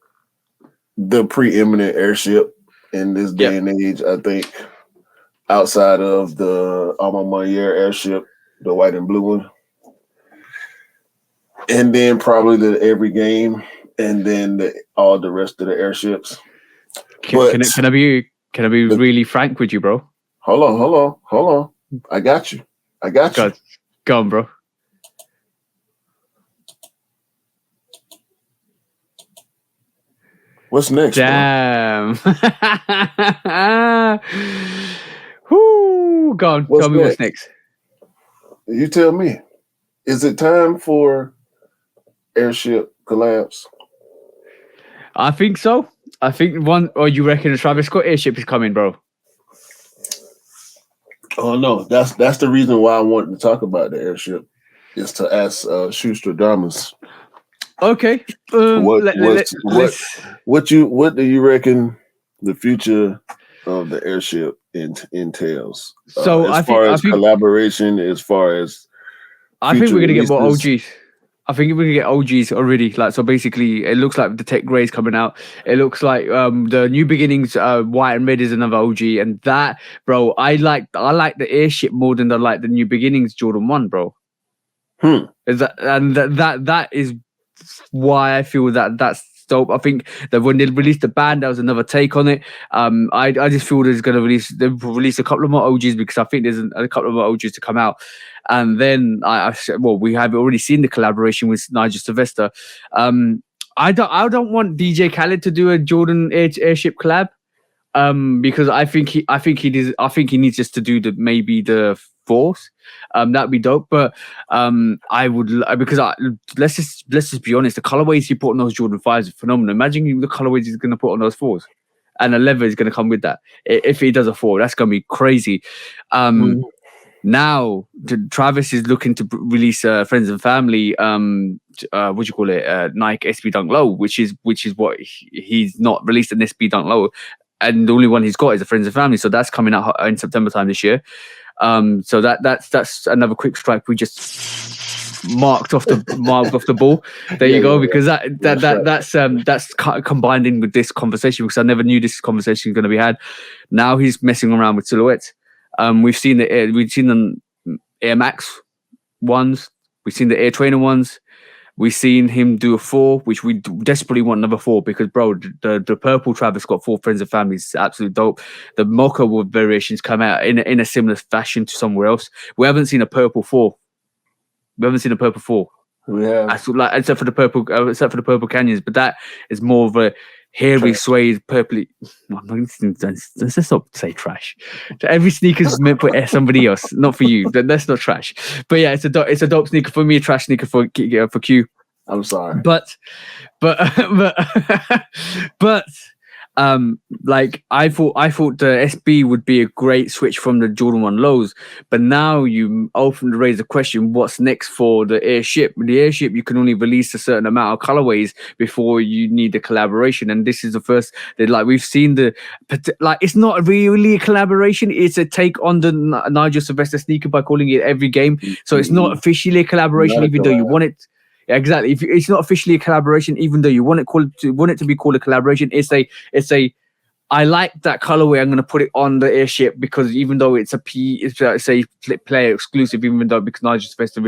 the preeminent airship in this day and age, I think, outside of the MARCEL airship, the white and blue one. And then probably the every game, and then all the rest of the airships. Can I be really frank with you, bro? Hold on. I got you. Go on, bro. What's next? Damn. Whoo, go on. Tell me what's next. You tell me. Is it time for airship collabs? I think so. I think you reckon a Travis Scott airship is coming, bro? Oh no, that's the reason why I wanted to talk about the airship, is to ask Schuster Damas. Okay. What do you reckon the future of the airship entails? So as far as collaboration, as far as I think we're gonna get more OGs. I think we're gonna get OGs already. Like, so basically, it looks like the Tech Grey is coming out. It looks like the New Beginnings white and red is another OG, and that, bro, I like the airship more than I like the New Beginnings Jordan 1, bro. Is that is why I feel that's dope. I think that when they released the band, that was another take on it. I just feel they'll release a couple of more OGs, because I think there's a couple of more OGs to come out. And then we have already seen the collaboration with Nigel Sylvester. I don't want DJ Khaled to do a Jordan airship collab, because I think he needs just to do the Force. That'd be dope. But I would, because let's just be honest, the colorways he put on those Jordan 5s are phenomenal. Imagine the colorways he's going to put on those 4s, and a leather is going to come with that. If he does a 4, that's going to be crazy. Now Travis is looking to release Friends and Family. Nike SB Dunk Low, which is what he's not released an SB Dunk Low, and the only one he's got is the Friends and Family. So that's coming out in September time this year. So that's another quick strike. We just marked off the ball. There you go, because that's combined in with this conversation, because I never knew this conversation was going to be had. Now he's messing around with silhouettes. We've seen the Air Max ones. We've seen the Air Trainer ones. We've seen him do a 4, which we desperately want another 4, because, bro, the purple Travis Scott 4 Friends and Family is absolutely dope. The Mocha with variations come out in a similar fashion to somewhere else. We haven't seen a purple 4. We have, except for the purple canyons, but that is more of a hairy suede purpley. Let's just not say trash. Every sneaker is meant for somebody else, not for you. That's not trash. But yeah, it's a dope sneaker for me, a trash sneaker for Q. I'm sorry, but Like I thought the SB would be a great switch from the Jordan 1 lows, but now you often raise the question, what's next for the Airship? The Airship, you can only release a certain amount of colorways before you need the collaboration, and this is the first that like we've seen it's not really a collaboration, it's a take on the Nigel Sylvester sneaker by calling it every game, so it's not officially a collaboration, even though you want it. Yeah, exactly. If it's not officially a collaboration, even though you want it to be called a collaboration, it's a I like that colorway. I'm gonna put it on the Airship because even though it's a player exclusive, even though because Nigel Sylvester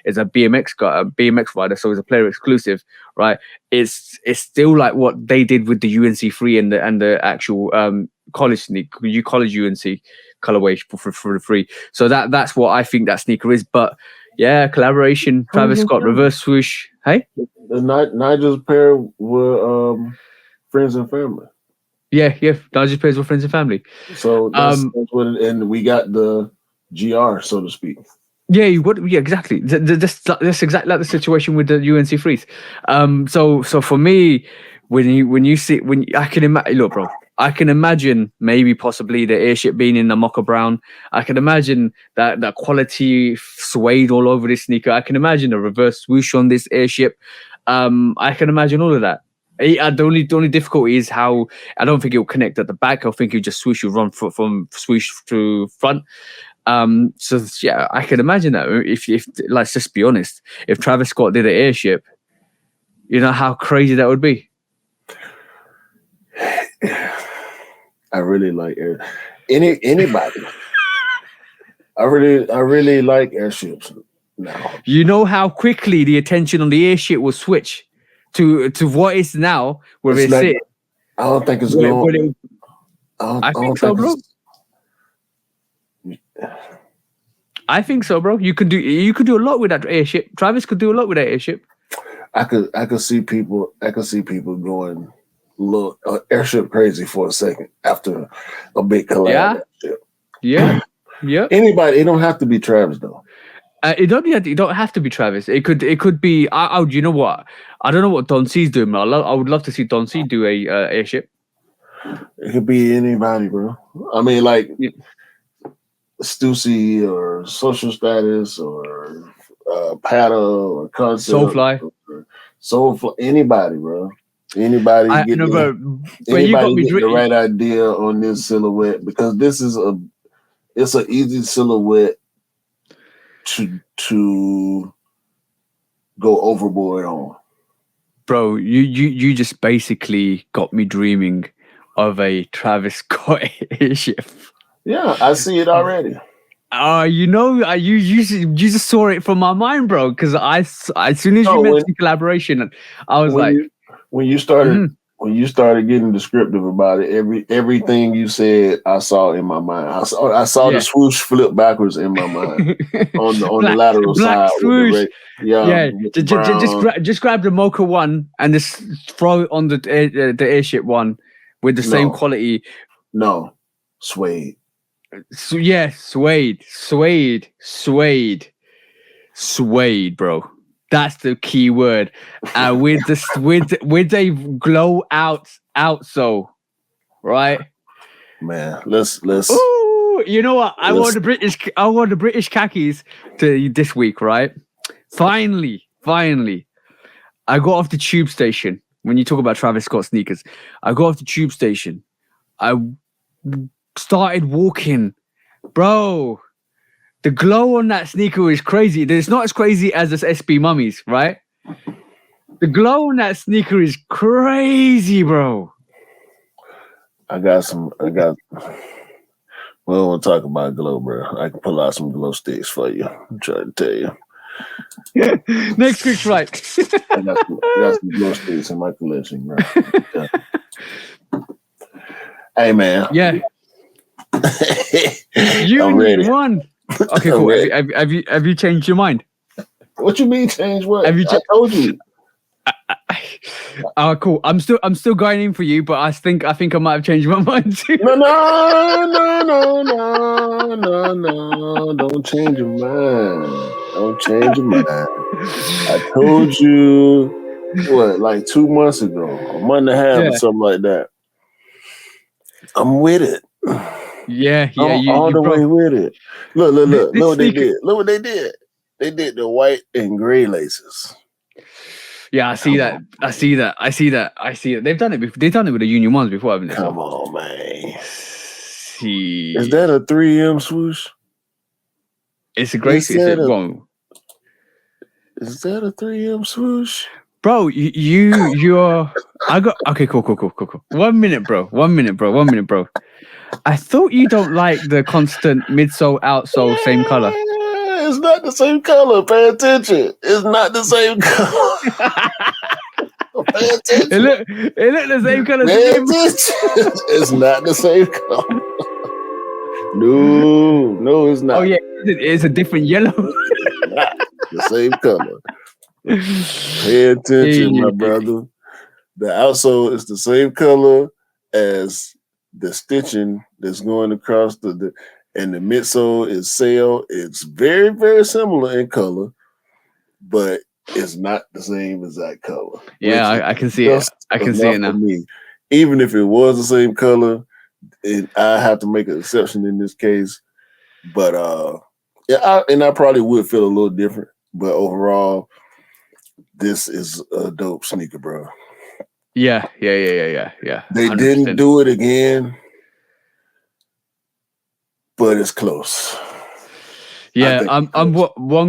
is a BMX rider, so it's a player exclusive, right? It's still like what they did with the UNC3 and the actual college UNC colorway for the free. So that's what I think that sneaker is, but. Yeah, collaboration. Travis Scott, reverse swoosh. Hey, Nigel's pair were friends and family. Yeah. Nigel's pairs were friends and family. So that's what and we got the GR, so to speak. Yeah, exactly. That's exactly like the situation with the UNC threes. So for me, I can imagine. Look, bro. I can imagine maybe possibly the Airship being in the mocha brown. I can imagine that quality suede all over this sneaker. I can imagine a reverse swoosh on this Airship. I can imagine all of that. The only difficulty is how I don't think it will connect at the back. I think you just swoosh your run from swoosh to front. So yeah, I can imagine that if let's just be honest, if Travis Scott did an Airship, you know how crazy that would be. I really like anybody. I really like airships now. You know how quickly the attention on the Airship will switch to what is now where it's like, I don't think it's going. I think so, bro. I think so, bro. You could do a lot with that Airship. Travis could do a lot with that Airship. I could see people going look Airship crazy for a second after a big collab. Yeah. Anybody, it don't have to be Travis though. It don't have to be Travis. It could be. You know what? I don't know what Don C's doing. But I would love to see Don C do a Airship. It could be anybody, bro. I mean, like Stussy or Social Status or Paddle or Concept, Soulfly, anybody, bro. Anybody get the right idea on this silhouette, because this is it's an easy silhouette to go overboard on. Bro, you just basically got me dreaming of a Travis Scott Airship. Yeah, I see it already. You just saw it from my mind, bro. Because as soon as you mentioned collaboration, I was when you started getting descriptive about it, everything you said, I saw in my mind. I saw the swoosh flip backwards in my mind on the lateral side. Swoosh. Just grab the Mocha one and just throw it on the Airship one with the same quality. No, suede. So yeah, suede, bro. That's the key word. With a glow outsole, right? Man, let's. Ooh, you know what? I wore the British khakis to this week, right? Finally, I got off the tube station. When you talk about Travis Scott sneakers, I got off the tube station. I started walking, bro. The glow on that sneaker is crazy. It's not as crazy as this SB Mummies, right? The glow on that sneaker is crazy, bro. We don't want to talk about glow, bro. I can pull out some glow sticks for you. I'm trying to tell you. Next quick right. I got some glow sticks in my collection, bro. Hey, man. Yeah. I'm ready. Won. Okay, cool. Have you changed your mind? What you mean change what? I told you. Cool. I'm still going in for you, but I think I might have changed my mind too. No. Don't change your mind. Don't change your mind. I told you like 2 months ago, a month and a half or something like that. I'm with it. Yeah. I'm all the way with it. Look. Look what they did. Look what they did. They did the white and gray laces. Yeah, I see that. They've done it before. They've done it with the Union ones before, haven't they? Come on, man. See, is that a 3M swoosh? It's a great. Is that a 3M swoosh? Bro, you're. I got okay. Cool. 1 minute, bro. 1 minute, bro. I thought you don't like the constant midsole, outsole, same color. It's not the same color. Pay attention. It's not the same color. Pay attention. It looked the same color. Pay attention. It's not the same color. No, it's not. Oh yeah, it's a different yellow. Not the same color. Pay attention, my brother. The outsole is the same color as the stitching that's going across and the midsole is sail. It's very, very similar in color, but it's not the same exact color. Yeah, I can see it. I can see it now. Me. Even if it was the same color, I have to make an exception in this case. But I probably would feel a little different. But overall, this is a dope sneaker, bro. Yeah. They 100%. didn't do it again, but it's close. Yeah, what I'm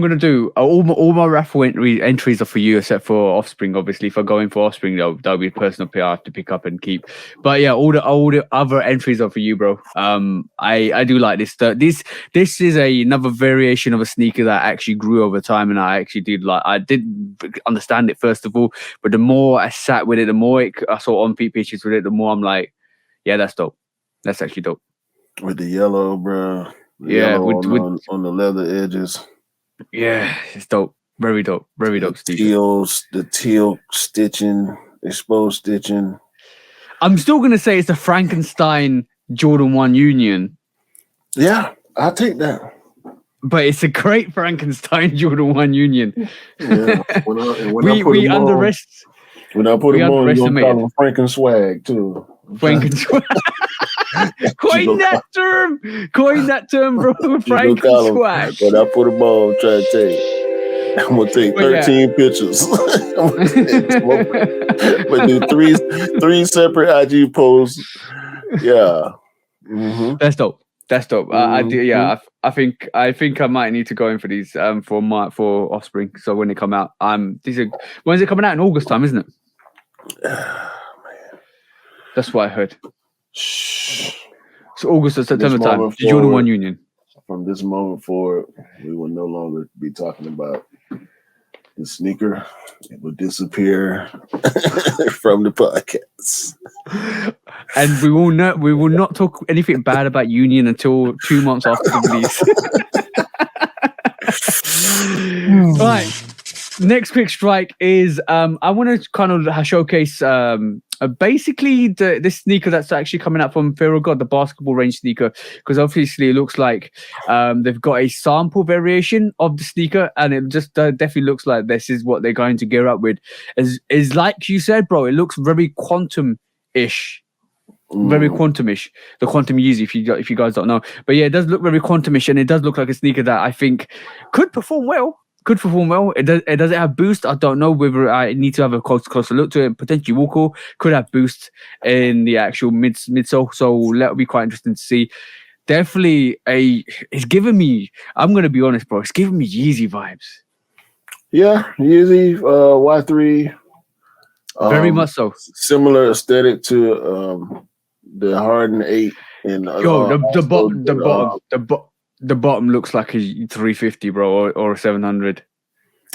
gonna do. All my raffle entries are for you, except for Offspring. Obviously, if I go in for Offspring, that'll be a personal pair I have to pick up and keep. But yeah, all the other entries are for you, bro. I do like this. This is another variation of a sneaker that actually grew over time, and I did understand it first of all. But the more I sat with it, the more I saw on-feet pictures with it, the more I'm like, yeah, that's dope. That's actually dope. With the yellow, bro. Yeah, on the leather edges. Yeah, it's dope. Very dope. The teal stitching, exposed stitching. I'm still gonna say it's a Frankenstein Jordan 1 Union. Yeah, I'll take that. But it's a great Frankenstein Jordan 1 Union. Yeah. When I put them on, you're gonna call them Franken swag too. Franken swag. Coin that term, bro. Frank swag. But I put them on. I'm trying to tell you, I'm gonna take 13 pictures. But do three separate IG posts. Yeah, That's dope. I do. Yeah, I think I might need to go in for these for Offspring. So when they come out, when's it coming out? In August time, isn't it? Man. That's what I heard. So August or September time, Jordan 1 Union. From this moment forward, we will no longer be talking about the sneaker. It will disappear from the podcast. And we will not talk anything bad about Union until 2 months after the release. Right. Next quick strike is I want to kind of showcase basically this sneaker that's actually coming out from Fear of God, the basketball range sneaker, because obviously it looks like they've got a sample variation of the sneaker, and it just definitely looks like this is what they're going to gear up with. Is like you said, bro, it looks very quantum-ish. Very quantum-ish. The quantum yeezy, if you guys don't know. But yeah, it does look very quantum-ish, and it does look like a sneaker that I think could perform well. It does it have boost? I don't know whether I need to have a closer look to it. Potentially Walker could have boost in the actual midsole, so that'll be quite interesting to see. Definitely it's giving me, I'm gonna be honest, bro, it's giving me Yeezy vibes. Yeah, Yeezy Y3. Very much so. Similar aesthetic to the Harden 8 and the bottom looks like a 350, bro, or a 700.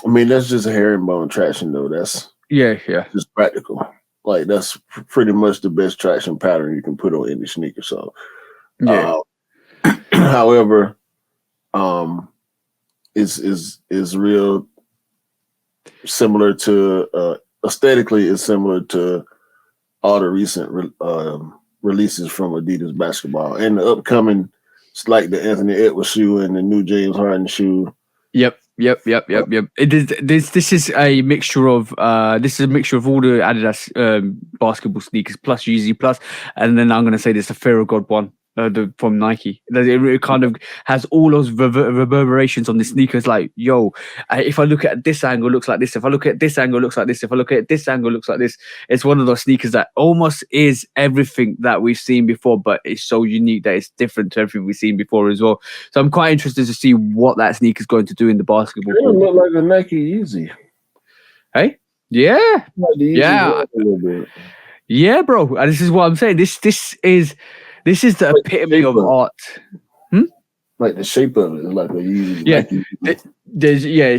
I mean, that's just a herringbone traction, though. That's just practical. Like that's pretty much the best traction pattern you can put on any sneaker. So, however, is real similar to aesthetically is similar to all the recent releases from Adidas basketball and the upcoming. It's like the Anthony Edwards shoe and the new James Harden shoe. Yep. Yep. This is a mixture of all the Adidas basketball sneakers plus Yeezy plus, and then I'm gonna say there's a Fear of God one. From Nike, it kind of has all those reverberations on the sneakers. Like, yo, if I look at this angle, it looks like this. If I look at this angle, it looks like this. If I look at this angle, it looks like this. It's one of those sneakers that almost is everything that we've seen before, but it's so unique that it's different to everything we've seen before as well. So I'm quite interested to see what that sneaker is going to do in the basketball. It look like a Nike Yeezy. Hey, yeah, like yeah, yeah, bro. And this is what I'm saying. This is the epitome of art. Like the shape of it is like a Yeezy. Yeah, Nike.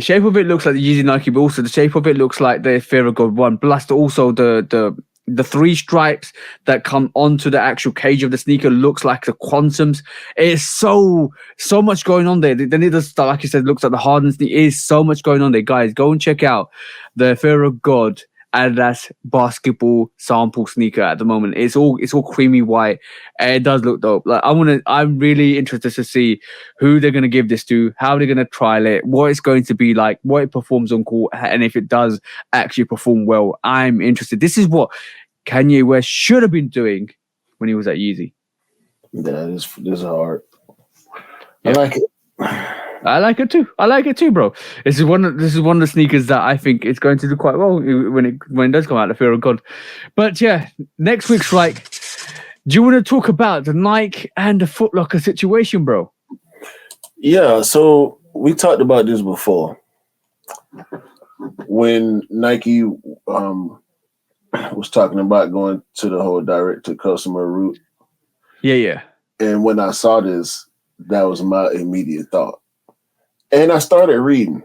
shape of it looks like the Yeezy Nike, but also the shape of it looks like the Fear of God one. Plus, also the 3 stripes that come onto the actual cage of the sneaker looks like the quantums. It's so much going on there. Then it does, like you said, looks like the Harden sneaker. It is so much going on there, guys. Go and check out the Fear of God Adidas basketball sample sneaker at the moment. It's all creamy white. It does look dope. Like I'm really interested to see who they're gonna give this to, how they're gonna trial it, what it's going to be like, what it performs on court, and if it does actually perform well. I'm interested. This is what Kanye West should have been doing when he was at Yeezy. Yeah, this is hard. I like it. I like it too, bro. This is one of the sneakers that I think it's going to do quite well when it does come out, the Fear of God. But yeah, next week's like, do you want to talk about the Nike and the Foot Locker situation, bro? Yeah, so we talked about this before. When Nike was talking about going to the whole direct to customer route. Yeah. And when I saw this, that was my immediate thought. And I started reading.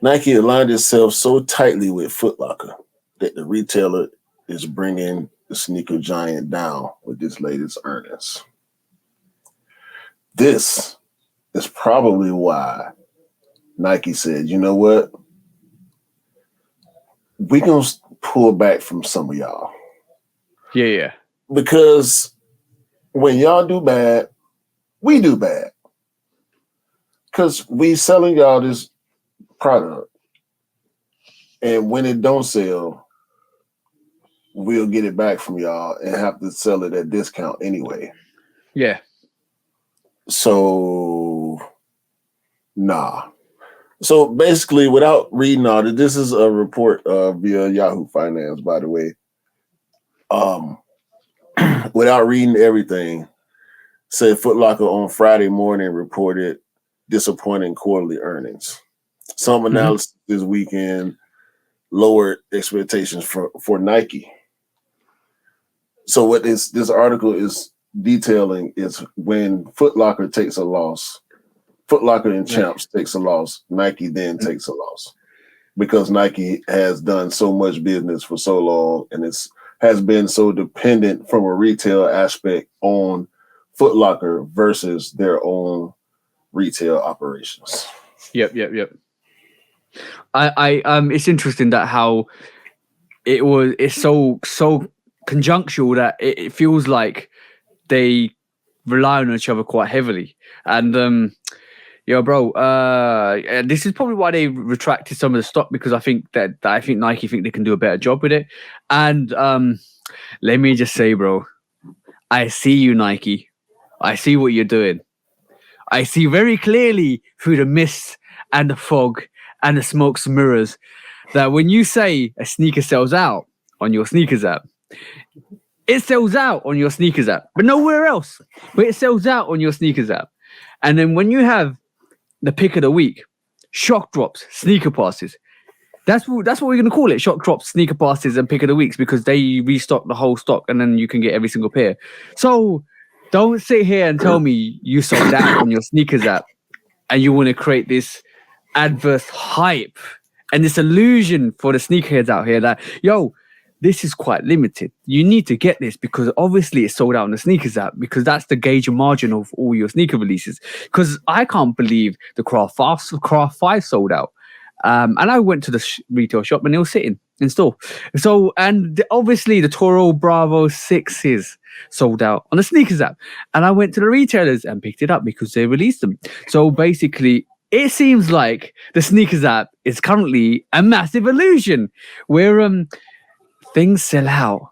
Nike aligned itself so tightly with Foot Locker that the retailer is bringing the sneaker giant down with this latest earnings. This is probably why Nike said, you know what? We're going to pull back from some of y'all. Yeah. Because when y'all do bad, we do bad. Because we selling y'all this product. And when it don't sell, we'll get it back from y'all and have to sell it at discount anyway. Yeah. So, nah. So basically, without reading all this is a report via Yahoo Finance, by the way. Without reading everything, said Foot Locker on Friday morning reported disappointing quarterly earnings. Some analysis this weekend lowered expectations for Nike. So what this article is detailing is when Foot Locker takes a loss, Foot Locker and Champs takes a loss, Nike then takes a loss. Because Nike has done so much business for so long and has been so dependent from a retail aspect on Foot Locker versus their own retail operations. Yep. I it's interesting that how it's so conjunctural that it feels like they rely on each other quite heavily. And bro, this is probably why they retracted some of the stock, because I think Nike think they can do a better job with it. And let me just say, bro, I see you, Nike. I see what you're doing. I see very clearly through the mist and the fog and the smoke's mirrors that when you say a sneaker sells out on your sneakers app, it sells out on your sneakers app, but nowhere else. But it sells out on your sneakers app. And then when you have the pick of the week, shock drops, sneaker passes, that's what we're going to call it, shock drops, sneaker passes, and pick of the weeks, because they restock the whole stock and then you can get every single pair. So don't sit here and tell me you sold out on your sneakers app and you want to create this adverse hype and this illusion for the sneakerheads out here that, yo, this is quite limited. You need to get this because obviously it's sold out on the sneakers app, because that's the gauge and margin of all your sneaker releases. Because I can't believe the Craft 5 sold out. And I went to the retail shop and it was sitting. in store. So, and obviously the Toro Bravo 6s sold out on the sneakers app. And I went to the retailers and picked it up because they released them. So basically, it seems like the sneakers app is currently a massive illusion where things sell out,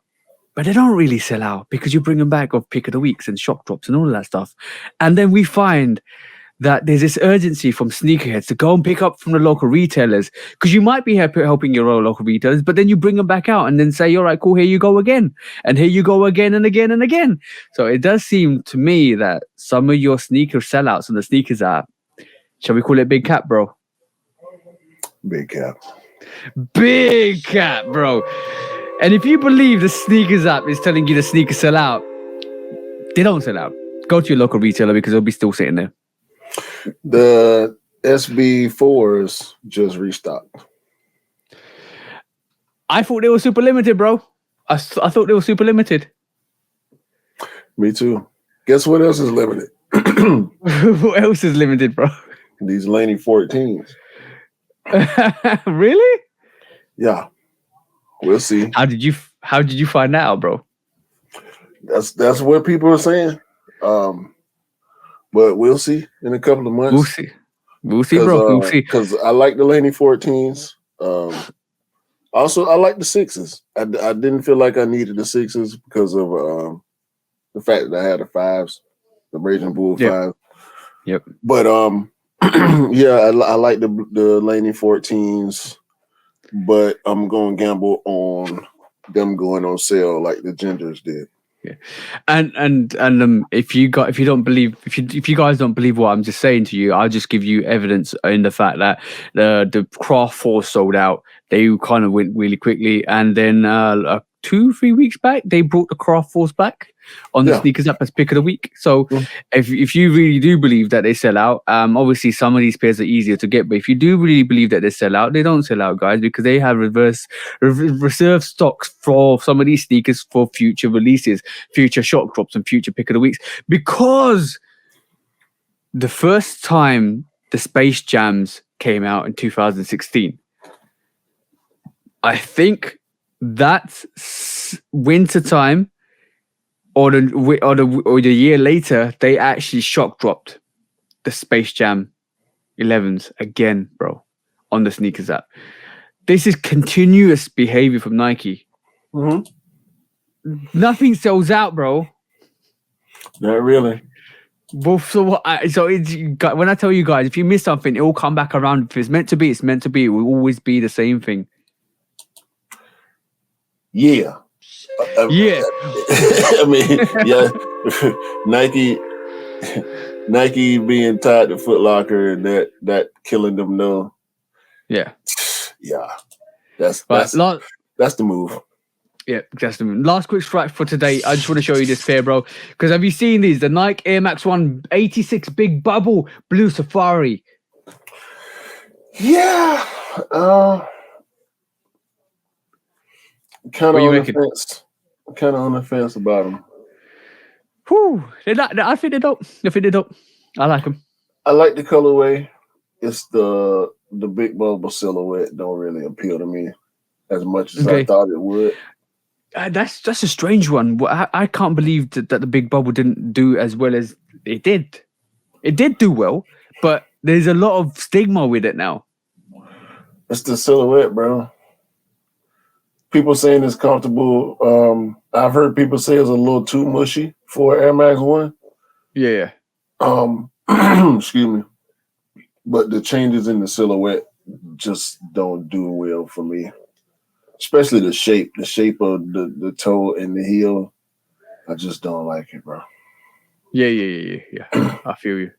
but they don't really sell out because you bring them back of pick of the weeks and shock drops and all of that stuff. And then we find that there's this urgency from sneakerheads to go and pick up from the local retailers because you might be helping your own local retailers, but then you bring them back out and then say, all right, cool, here you go again. And here you go again and again and again. So it does seem to me that some of your sneaker sellouts on the sneakers app, shall we call it big cap, bro? Big cap. Big cap, bro. And if you believe the sneakers app is telling you the sneakers sell out, they don't sell out. Go to your local retailer because they'll be still sitting there. The SB4s just restocked. I thought they were super limited, bro. I thought they were super limited. Me too. Guess what else is limited? What else is limited, bro? These Laney 14s. Really? Yeah. We'll see. How did you find that out, bro? That's what people are saying. But we'll see in a couple of months. We'll see, bro. We'll see. Because I like the Laney 14s. Also, I like the 6s. I didn't feel like I needed the 6s because of the fact that I had the 5s, the Raging Bull 5. Yep. But yeah, I like the Laney 14s, but I'm going to gamble on them going on sale like the Gingers did. Yeah, and if you guys don't believe what I'm just saying to you, I'll just give you evidence in the fact that the Craft Force sold out. They kind of went really quickly, and then 2-3 weeks back, they brought the Craft Force back on the sneakers app as pick of the week. So if you really do believe that they sell out, obviously some of these pairs are easier to get, but if you do really believe that they sell out, they don't sell out, guys, because they have reserve stocks for some of these sneakers for future releases, future shock drops, and future pick of the weeks. Because the first time the Space Jams came out in 2016, I think that's winter time, or the year later, they actually shock dropped the Space Jam 11s again, bro, on the sneakers app. This is continuous behavior from Nike. Mm-hmm. Nothing sells out, bro. Not really. Well, so when I tell you guys, if you miss something, it will come back around. If it's meant to be, it's meant to be. It will always be the same thing. Yeah. Yeah. I mean, yeah. Nike being tied to Foot Locker and that killing them though. Yeah. Yeah. That's the move. Yeah, that's the move. Last quick strike for today. I just want to show you this pair, bro. Because have you seen these? The Nike Air Max 1 86 Big Bubble Blue Safari. Yeah. Kind of on the fence. Kind of on the fence about them. Whew. I think they're dope. I like them. I like the colorway. It's the big bubble silhouette don't really appeal to me as much as I thought it would. That's a strange one. I can't believe that the big bubble didn't do as well as it did. It did do well, but there's a lot of stigma with it now. It's the silhouette, bro. People saying it's comfortable. I've heard people say it's a little too mushy for Air Max 1. Yeah. Excuse me. But the changes in the silhouette just don't do well for me. Especially the shape of the toe and the heel. I just don't like it, bro. Yeah. I feel you.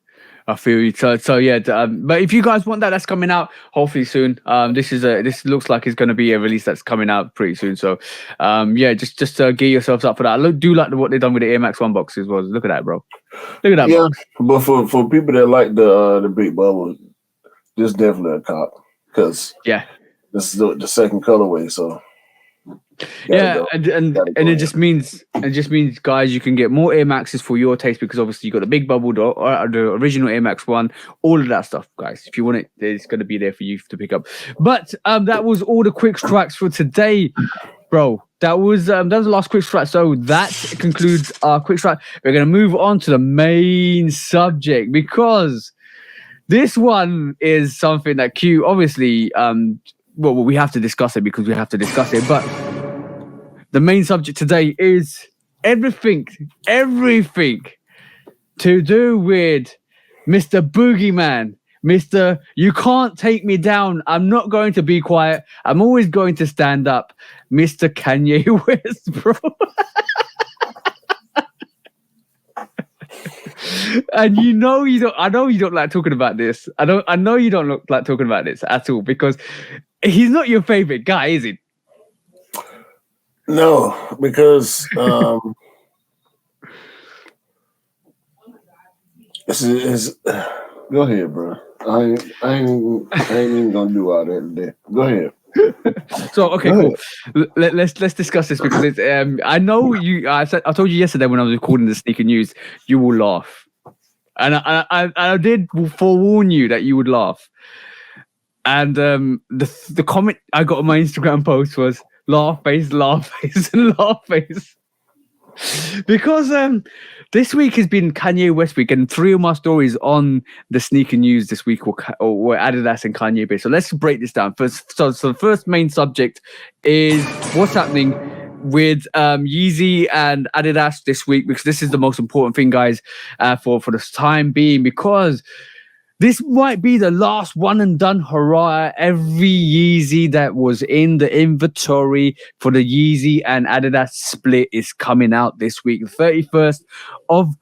So yeah. But if you guys want that, that's coming out hopefully soon. This looks like it's going to be a release that's coming out pretty soon. So, yeah, just gear yourselves up for that. I do like what they've done with the Air Max 1 box as well. Look at that, bro. Look at that. Yeah, but for people that like the big bubble, this is definitely a cop because this is the second colorway. So And it just means guys, you can get more Air Maxes for your taste because obviously you got the big bubble, the original Air Max 1, all of that stuff, guys. If you want it, it's going to be there for you to pick up. But that was all the quick strikes for today, bro. That was the last quick strike. So that concludes our quick strike. We're going to move on to the main subject because this one is something that Q obviously well, we have to discuss it because we have to discuss it, but the main subject today is everything to do with Mr. Boogeyman, Mr. You can't take me down. I'm not going to be quiet. I'm always going to stand up, Mr. Kanye West, bro. And you know you don't. I know you don't like talking about this. I know you don't like talking about this at all because he's not your favorite guy, is he? No, because go ahead, bro. I ain't even gonna do all that today. Go ahead. So okay, cool. Let's discuss this because it's I know you. I told you yesterday when I was recording the sneaker news, you will laugh, and I did forewarn you that you would laugh. And the comment I got on my Instagram post was laugh face, and laugh face. Because this week has been Kanye West week, and 3 of my stories on the sneaker news this week were Adidas and Kanye based. So let's break this down first. So the first main subject is what's happening with Yeezy and Adidas this week, because this is the most important thing, guys, for the time being, because this might be the last one and done hurrah. Every Yeezy that was in the inventory for the Yeezy and Adidas split is coming out this week. The 31st of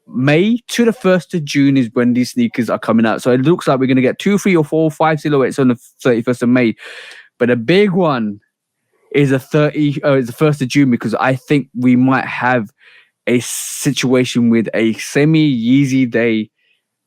May to the 1st of June is when these sneakers are coming out. So it looks like we're going to get 2, 3, or 4, 5 silhouettes on the 31st of May. But a big one is the 1st of June, because I think we might have a situation with a semi-Yeezy day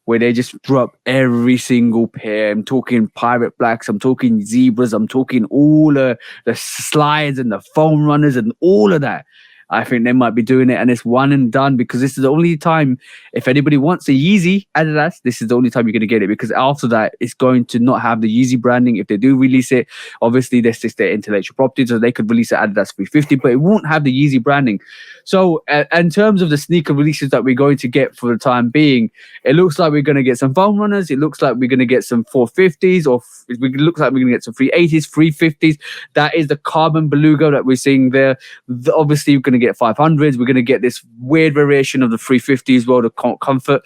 where they just drop every single pair. I'm talking Pirate Blacks, I'm talking Zebras, I'm talking all the slides and the foam runners and all of that. I think they might be doing it, and it's one and done, because this is the only time, if anybody wants a Yeezy Adidas, this is the only time you're going to get it, because after that, it's going to not have the Yeezy branding. If they do release it, obviously that's just their intellectual property, so they could release it Adidas 350, but it won't have the Yeezy branding. So in terms of the sneaker releases that we're going to get for the time being, it looks like we're going to get some foam runners, it looks like we're going to get some 450s, or it looks like we're going to get some 380s, 350s. That is the carbon beluga that we're seeing there. Obviously, we're going to get 500s. We're going to get this weird variation of the 350s, well, the comfort.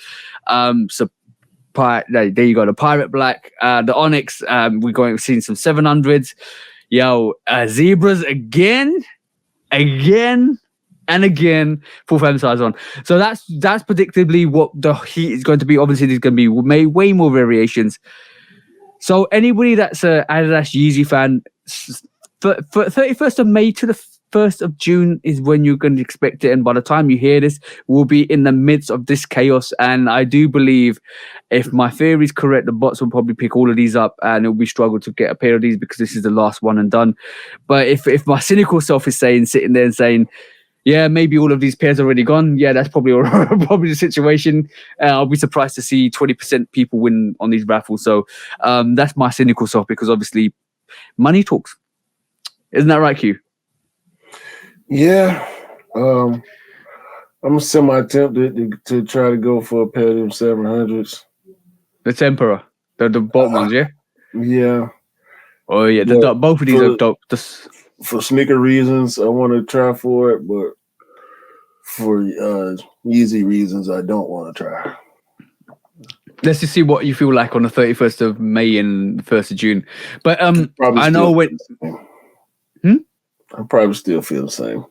So there you go, the Pirate Black, the Onyx. We're going seeing some 700s. Yo, Zebras again, and again, full fem size on. So that's predictably what the heat is going to be. Obviously, there's going to be way more variations. So anybody that's a Adidas Yeezy fan, for 31st of May to the 1st of June is when you're going to expect it. And by the time you hear this, we'll be in the midst of this chaos. And I do believe, if my theory is correct, the bots will probably pick all of these up, and it'll be struggle to get a pair of these, because this is the last one and done. But if my cynical self is sitting there and saying, yeah, maybe all of these pairs are already gone, yeah, that's probably the situation. I'll be surprised to see 20% people win on these raffles. So that's my cynical self, because obviously money talks. Isn't that right, Q? Yeah. I'm semi-tempted to try to go for a pair of them 700s. The Tempera. The bottom ones, yeah? Yeah. Oh, yeah. Both of these are dope. For sneaker reasons, I want to try for it, but for Yeezy reasons, I don't want to try. Let's just see what you feel like on the 31st of May and the 1st of June. But I know when... I probably still feel the same.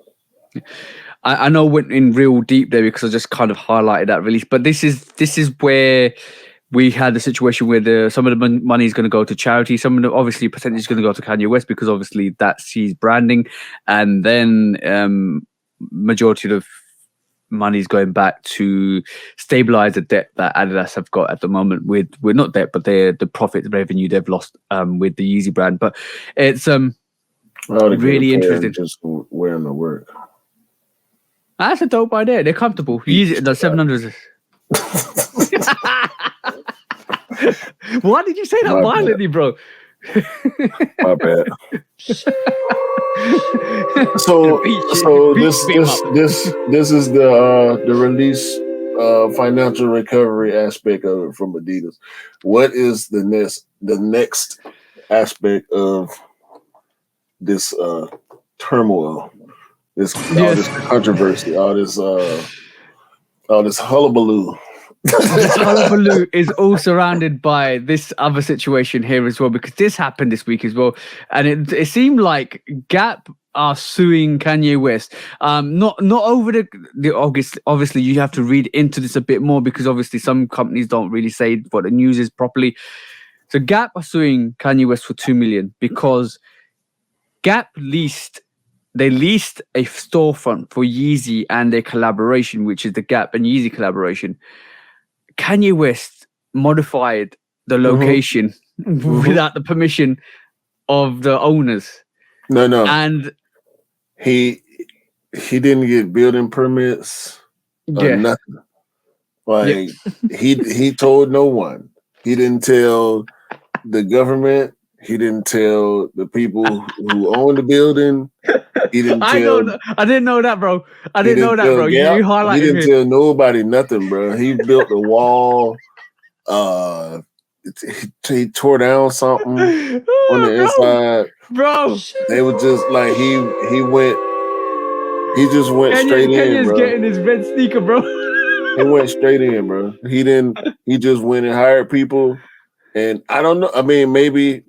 I know I went in real deep there because I just kind of highlighted that release. But this is where we had the situation where some of the money is going to go to charity. Some of the obviously percentage is going to go to Kanye West, because obviously that's his branding. And then majority of the money is going back to stabilize the debt that Adidas have got at the moment with not debt, but the profit revenue they've lost with the Yeezy brand. But it's Really interesting. Just wearing to work. That's a dope idea. They're comfortable. Use it. The 700s. Why did you say that violently, bro? My bad. So this is the release financial recovery aspect of it from Adidas. What is the next aspect of this turmoil, all this controversy, all this hullabaloo? This hullabaloo is all surrounded by this other situation here as well, because this happened this week as well, and it seemed like Gap are suing Kanye West. Not over the August. Obviously, you have to read into this a bit more because obviously some companies don't really say what the news is properly. So Gap are suing Kanye West for $2 million because Gap leased a storefront for Yeezy and their collaboration, which is the Gap and Yeezy collaboration. Kanye West modified the location without the permission of the owners. No. And he didn't get building permits or nothing. Like he told no one. He didn't tell the government. He didn't tell the people who own the building. He didn't tell. I didn't know that, bro. I didn't know that, bro. You highlighted He didn't tell nobody nothing, bro. He built a wall. He tore down something on the inside, bro. They were just like he just went straight in, Kenya's bro. Getting his red sneaker, bro. He went straight in, bro. He just went and hired people. And I don't know. I mean, maybe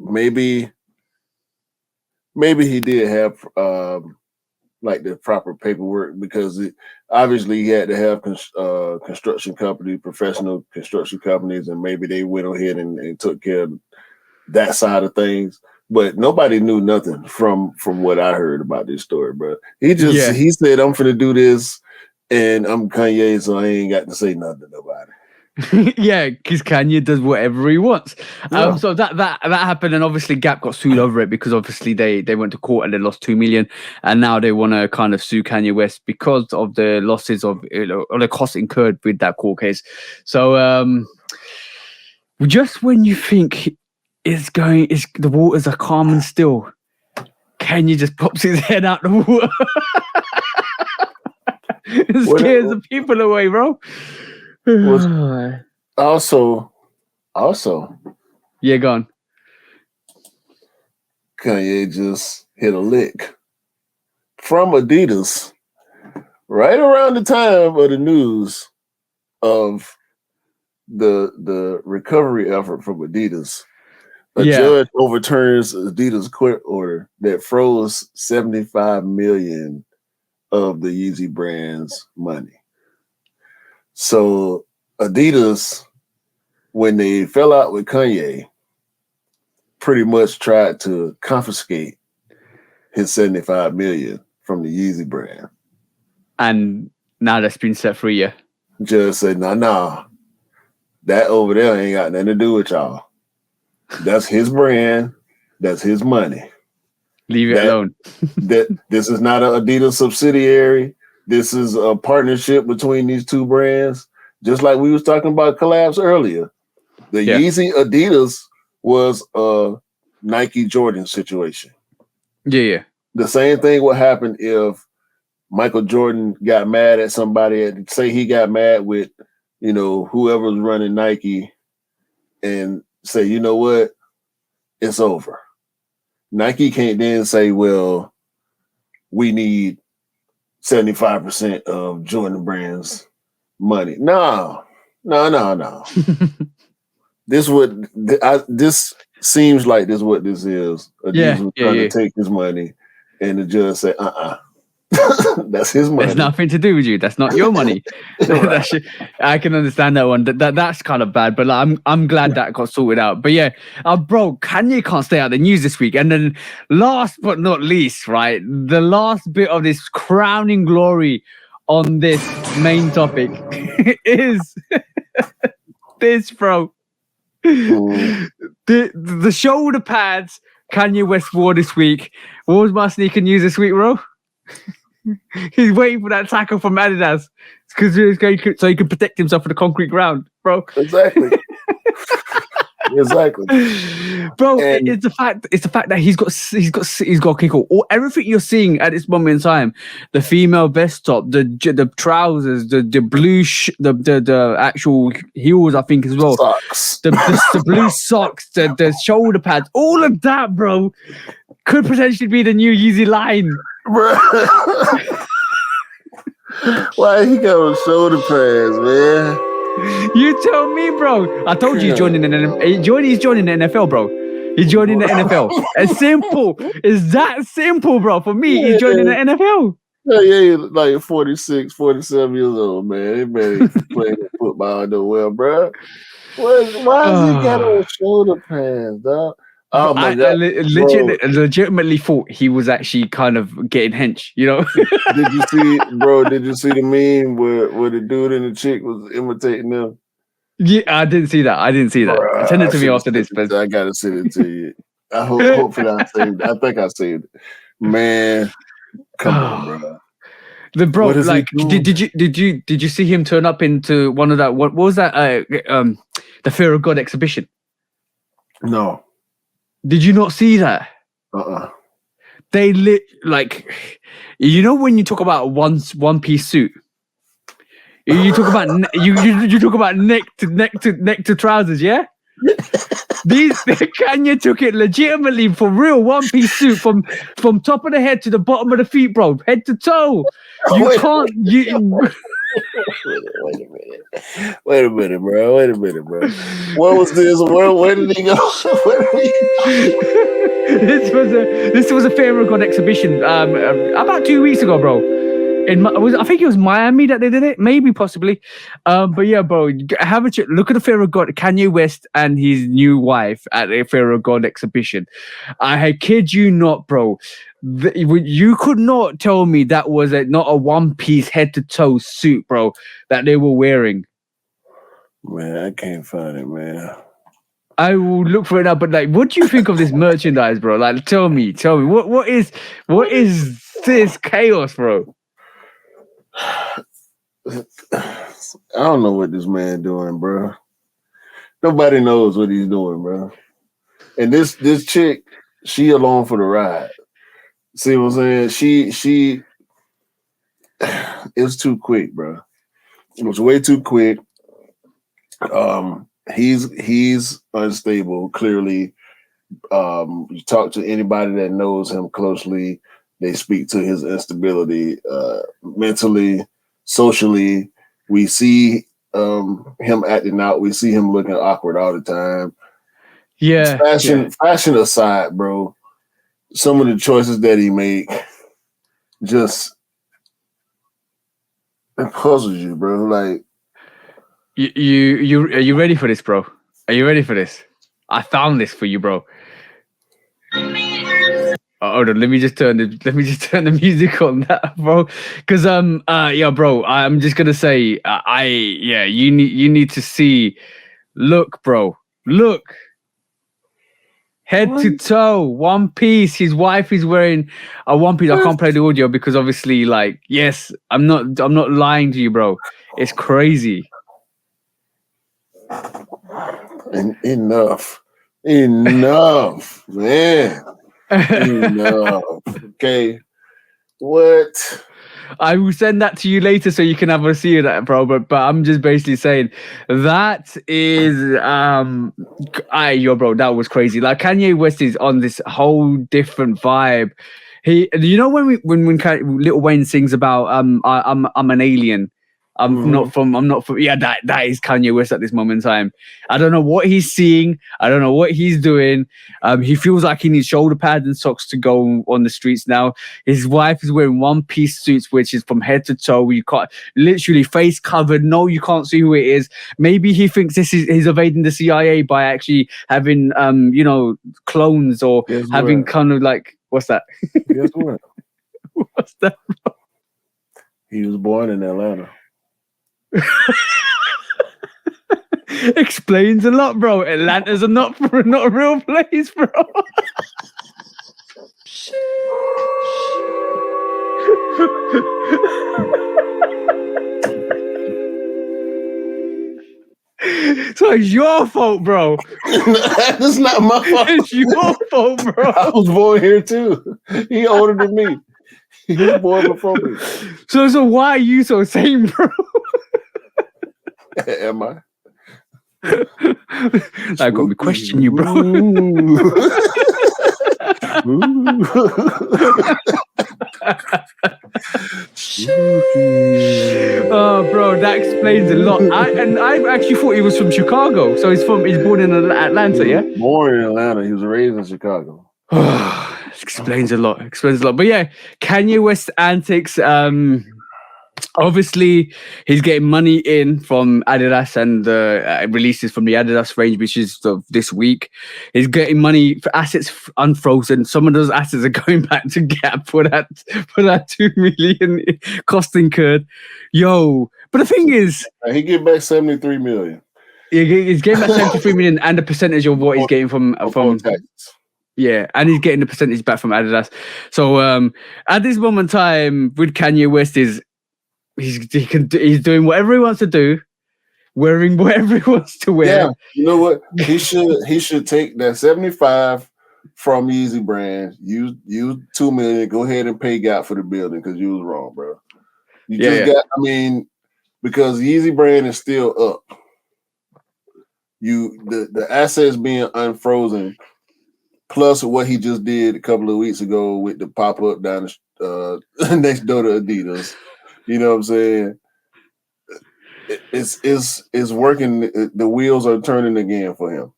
he did have like the proper paperwork because obviously he had to have construction companies, professional construction companies, and maybe they went ahead and took care of that side of things. But nobody knew nothing from what I heard about this story, bro. He said, "I'm finna do this, and I'm Kanye, so I ain't got to say nothing about it." Yeah, because Kanye does whatever he wants. So that happened, and obviously Gap got sued over it because obviously they went to court and they lost $2 million, and now they want to kind of sue Kanye West because of the losses of or the costs incurred with that court case. So just when you think the waters are calm and still, Kanye just pops his head out the water. It scares the people away, bro. Also, yeah, go on. Kanye just hit a lick from Adidas right around the time of the news of the recovery effort from Adidas. A judge overturns Adidas court order that froze $75 million of the Yeezy brand's money. So Adidas, when they fell out with Kanye, pretty much tried to confiscate his $75 million from the Yeezy brand. And now that's been set free, yeah. Judge said, nah, that over there ain't got nothing to do with y'all. That's his brand. That's his money. Leave it alone. This is not an Adidas subsidiary. This is a partnership between these two brands. Just like we was talking about collabs earlier. The Yeezy Adidas was a Nike Jordan situation. Yeah. The same thing would happen if Michael Jordan got mad at somebody. Say he got mad with, whoever's running Nike and say, you know what? It's over. Nike can't then say, well, we need 75% of Jordan Brand's money. No. This seems like this what this is. Adidas was trying to take his money, and the judge said, that's his money. There's nothing to do with you. That's not your money. I can understand that one. That's kind of bad, but I'm glad that got sorted out. But yeah, bro, Kanye can't stay out of the news this week. And then last but not least, right, the last bit of this crowning glory on this main topic is this, bro. The shoulder pads Kanye West wore this week What was my sneaker news this week, bro? He's waiting for that tackle from Adidas so he can protect himself from the concrete ground, bro. Exactly. Exactly, bro. It's the fact that he's got kick all everything you're seeing at this moment in time. The female vest top, the trousers, the blue the actual heels, I think as well. Socks. The blue socks, the shoulder pads, all of that, bro, could potentially be the new Yeezy line, bro. Why he got on shoulder pads, man? You tell me, bro. I told you he's joining the NFL, bro. He's joining the NFL. It's simple. It's that simple, bro. For me, he's joining the NFL. Yeah, like 46, 47 years old, man. He man playing football nowhere, bro. Why has he got on shoulder pads, dog? Oh my God! I legitimately thought he was actually kind of getting hench, you know. Did you see, bro? Did you see the meme where the dude and the chick was imitating them? Yeah, I didn't see that. Bro, send it to me after this. But I gotta send it to you. Hopefully I saved it. I think I saved it. Man, come on, bro. Like, did you see him turn up into one of that? What was that? The Fear of God exhibition. No. Did you not see that? They like, you know, when you talk about one piece suit, you talk about you talk about neck to trousers, yeah. Kanye took it legitimately for real, one piece suit from top of the head to the bottom of the feet, bro, head to toe. You can't. Wait a minute, bro. What was this? Where did he go? This was a Fear of God exhibition about 2 weeks ago, bro. I think it was Miami that they did it, maybe possibly. But yeah, bro, have a look at the Fear of God, Kanye West and his new wife at the Fear of God exhibition. I kid you not, bro. You could not tell me that was not a one-piece head-to-toe suit, bro, that they were wearing. Man, I can't find it, man. I will look for it now. But like, what do you think of this merchandise, bro? Like, tell me, what is this chaos, bro? I don't know what this man doing, bro. Nobody knows what he's doing, bro. And this chick, she along for the ride. See what I'm saying? She it was too quick, bro. It was way too quick. He's unstable, clearly. You talk to anybody that knows him closely, they speak to his instability mentally, socially. We see him acting out. We see him looking awkward all the time. Yeah. Fashion aside, bro, some of the choices that he make just it puzzles you, bro. Like, are you ready for this, bro? Are you ready for this? I found this for you, bro. Hold on, let me just turn the music on that, bro. Because yeah, bro, I'm just gonna say, you need to see. Look, bro, look. Head to toe, one piece. His wife is wearing a one piece. I can't play the audio because obviously, like, yes, I'm not lying to you, bro. It's crazy. Enough, man. Enough. Okay. What? I will send that to you later so you can have a see of that, bro. But I'm just basically saying that is bro, that was crazy. Like, Kanye West is on this whole different vibe. You know, when Lil Wayne sings about I'm an alien. I'm not from. Yeah, that is Kanye West at this moment in time. I don't know what he's seeing. I don't know what he's doing. He feels like he needs shoulder pads and socks to go on the streets now. His wife is wearing one-piece suits, which is from head to toe. You can't, literally face covered. No, you can't see who it is. Maybe he thinks he's evading the CIA by actually having clones or having kind of like, what's that? Guess what? What's that, bro? He was born in Atlanta. Explains a lot, bro. Atlanta's not a real place, bro. So it's your fault, bro. That's not my fault. It's your fault, bro. I was born here too. He older than me. He was born before me. So why are you so sane, bro? Am I? I got me question you, bro. Oh, bro, that explains a lot. I actually thought he was from Chicago. So he's born in Atlanta, yeah? Born in Atlanta. He was raised in Chicago. Explains a lot. But yeah, Kanye West antics. Obviously, he's getting money in from Adidas and releases from the Adidas range, which is this week. He's getting money for assets unfrozen. Some of those assets are going back to Gap for that $2 million cost incurred. Yo, but the thing is, he get back $73 million. He's getting back $73 million and a percentage of what he's getting from taxes. Yeah, and he's getting the percentage back from Adidas. So at this moment in time, with Kanye West he's doing whatever he wants to do, wearing whatever he wants to wear. Yeah, you know what? He should take that 75 from Yeezy brand. Use $2 million. Go ahead and pay Gap for the building because you was wrong, bro. Because Yeezy brand is still up. The assets being unfrozen, plus what he just did a couple of weeks ago with the pop up down next door to Adidas. You know what I'm saying? It's working. The wheels are turning again for him.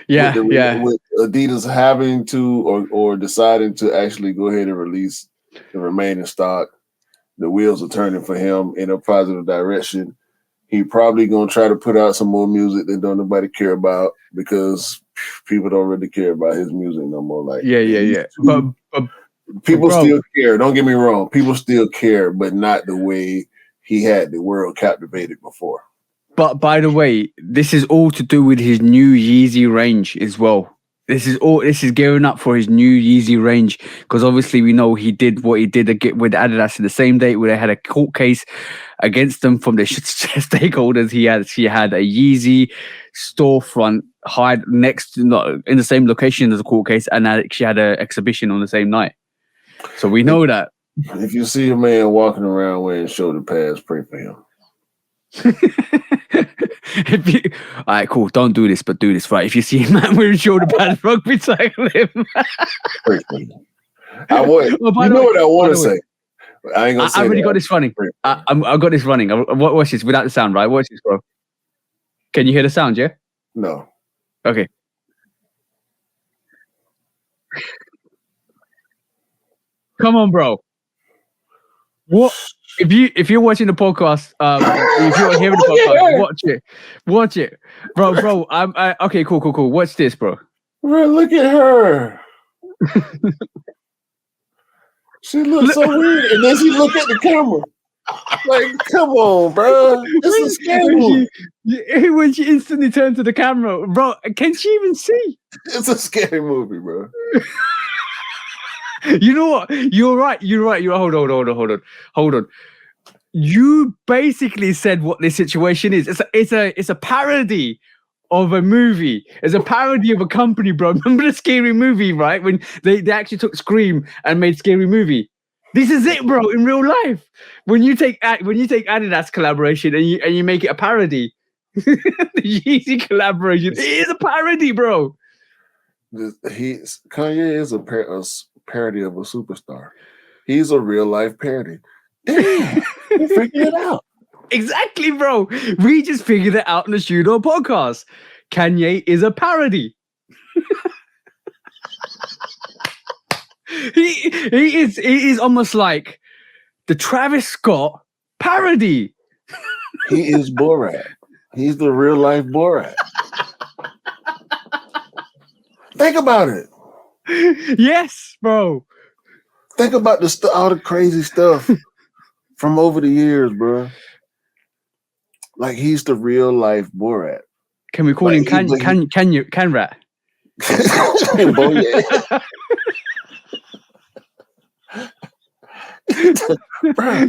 Yeah, with Adidas having to or deciding to actually go ahead and release the remaining stock, the wheels are turning for him in a positive direction. He probably gonna try to put out some more music that don't nobody care about because people don't really care about his music no more. Like But people still care. Don't get me wrong. People still care, but not the way he had the world captivated before. But by the way, this is all to do with his new Yeezy range as well. This is gearing up for his new Yeezy range because obviously we know he did what he did with Adidas in the same day where they had a court case against them from the stakeholders. She had a Yeezy storefront in the same location as the court case, and she had an exhibition on the same night. So we know that. If you see a man walking around wearing shoulder pads, pray for him. All right, cool. Don't do this, but do this right. If you see a man wearing shoulder pads, rugby tackle him. Pray for him. I would. What I want to say. I ain't gonna say. I've already got this running. I got this running. Watch this without the sound, right? Watch this, bro. Can you hear the sound? Yeah. No. Okay. Come on, bro. What if you're watching the podcast? If you're hearing the podcast, watch it, bro. Okay, cool. Watch this, bro. Bro, look at her. She looks so weird, and then she look at the camera. Like, come on, bro. This is scary. When she instantly turned to the camera, bro, can she even see? It's a scary movie, bro. You know what? You're right. Hold on. You basically said what this situation is. It's a parody of a movie. It's a parody of a company, bro. Remember the Scary Movie, right? When they actually took Scream and made Scary Movie. This is it, bro. In real life, when you take Adidas collaboration and you make it a parody, the Yeezy collaboration, it is a parody, bro. Kanye is a parody of a superstar. He's a real life parody. Damn, we figured it out. Exactly, bro. We just figured it out in the Studio podcast. Kanye is a parody. He is almost like the Travis Scott parody. He is Borat. He's the real life Borat. Think about it. Yes, bro. Think about all the crazy stuff from over the years, bro. Like he's the real life Borat. Can we call him Kanrat? BorYe.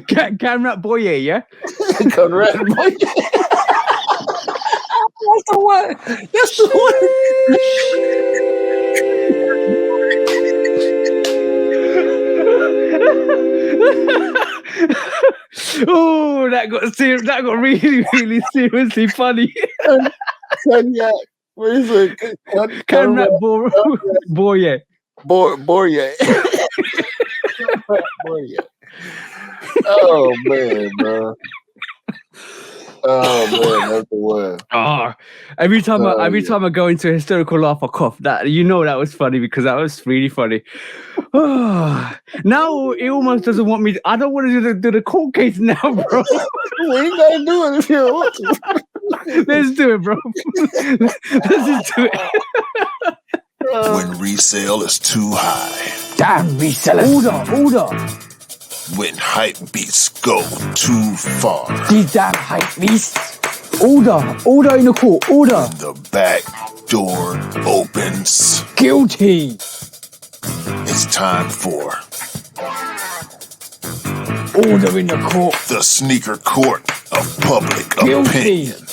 Kanrat BorYe, yeah? Kanrat BorYe. That's the one. That's the one. Oh, that got really, really seriously funny. What is it? Kanrat BorYe. BorYe. BorYe. Oh man, bro. Oh man, that's the one. Oh, every time I go into a hysterical laugh or cough, that that was funny because that was really funny. Oh, now it almost doesn't want me. I don't want to do the court case now, bro. Well, you gotta do it if you don't want to. Let's do it, bro. Let's just do it. When resale is too high. Damn resellers. Order. When hype beats go too far. These damn hype beasts. Order in the court. Order. When the back door opens. Guilty. It's time for order in the court. The sneaker court of public Guilty. opinion.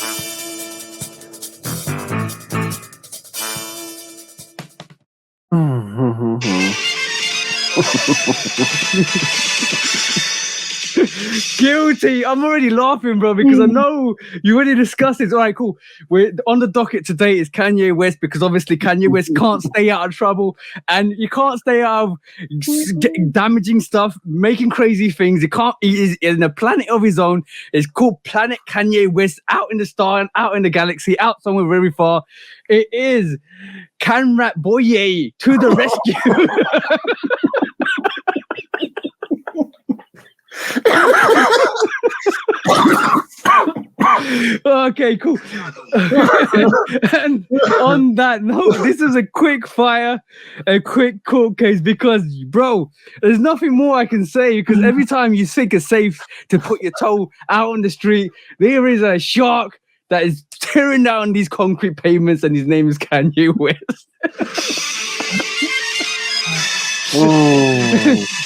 Guilty. I'm already laughing, bro, because I know you already discussed it. All right, cool. We're on the docket today is Kanye West, because obviously Kanye West can't stay out of trouble, and you can't stay out of damaging stuff, making crazy things. He is in a planet of his own. It's called Planet Kanye West, out in the star, out in the galaxy, out somewhere very far. It is Kanrat BorYe to the rescue. Okay, cool. And on that note, this is a quick court case, because, bro, there's nothing more I can say, because every time you think it's safe to put your toe out on the street, there is a shark that is tearing down these concrete pavements, and his name is Kanye West.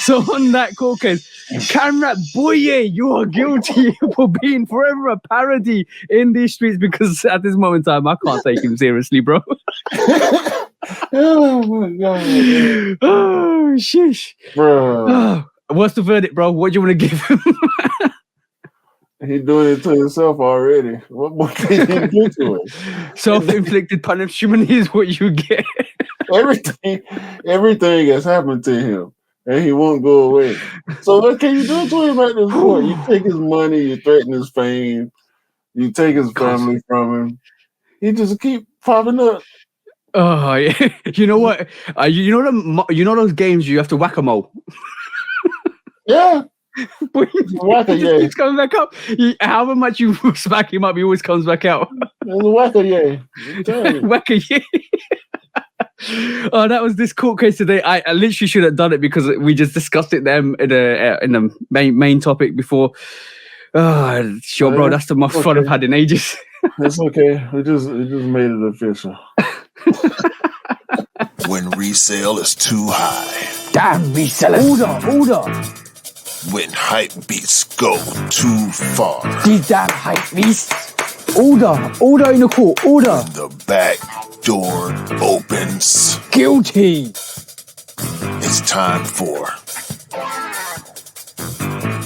So on that court case, Kanrat BorYe, you are guilty for being forever a parody in these streets, because at this moment in time, I can't take him seriously, bro. Oh my god. Oh, shish. Bro. Oh, what's the verdict, bro? What do you want to give him? He's doing it to himself already. What more can you do to it? Self-inflicted punishment is what you get. Everything has happened to him, and he won't go away. So what can you do to him at this point? You take his money, you threaten his fame, you take his family from him. He just keep popping up. Oh yeah. You know what? You know those games you have to whack-a-mole. Yeah. He's coming back up. However much you smack him up, he always comes back out. Whack-a-yay. Whack-a-yay. Oh, that was this court case today. I literally should have done it, because we just discussed it in the main topic before. Oh, sure, bro. That's the most fun I've had in ages. It's okay. We just made it official. When resale is too high. Damn resellers. Order. When hype beats go too far. These damn hype beasts. Order in the court. Order. When the back door opens. Guilty. It's time for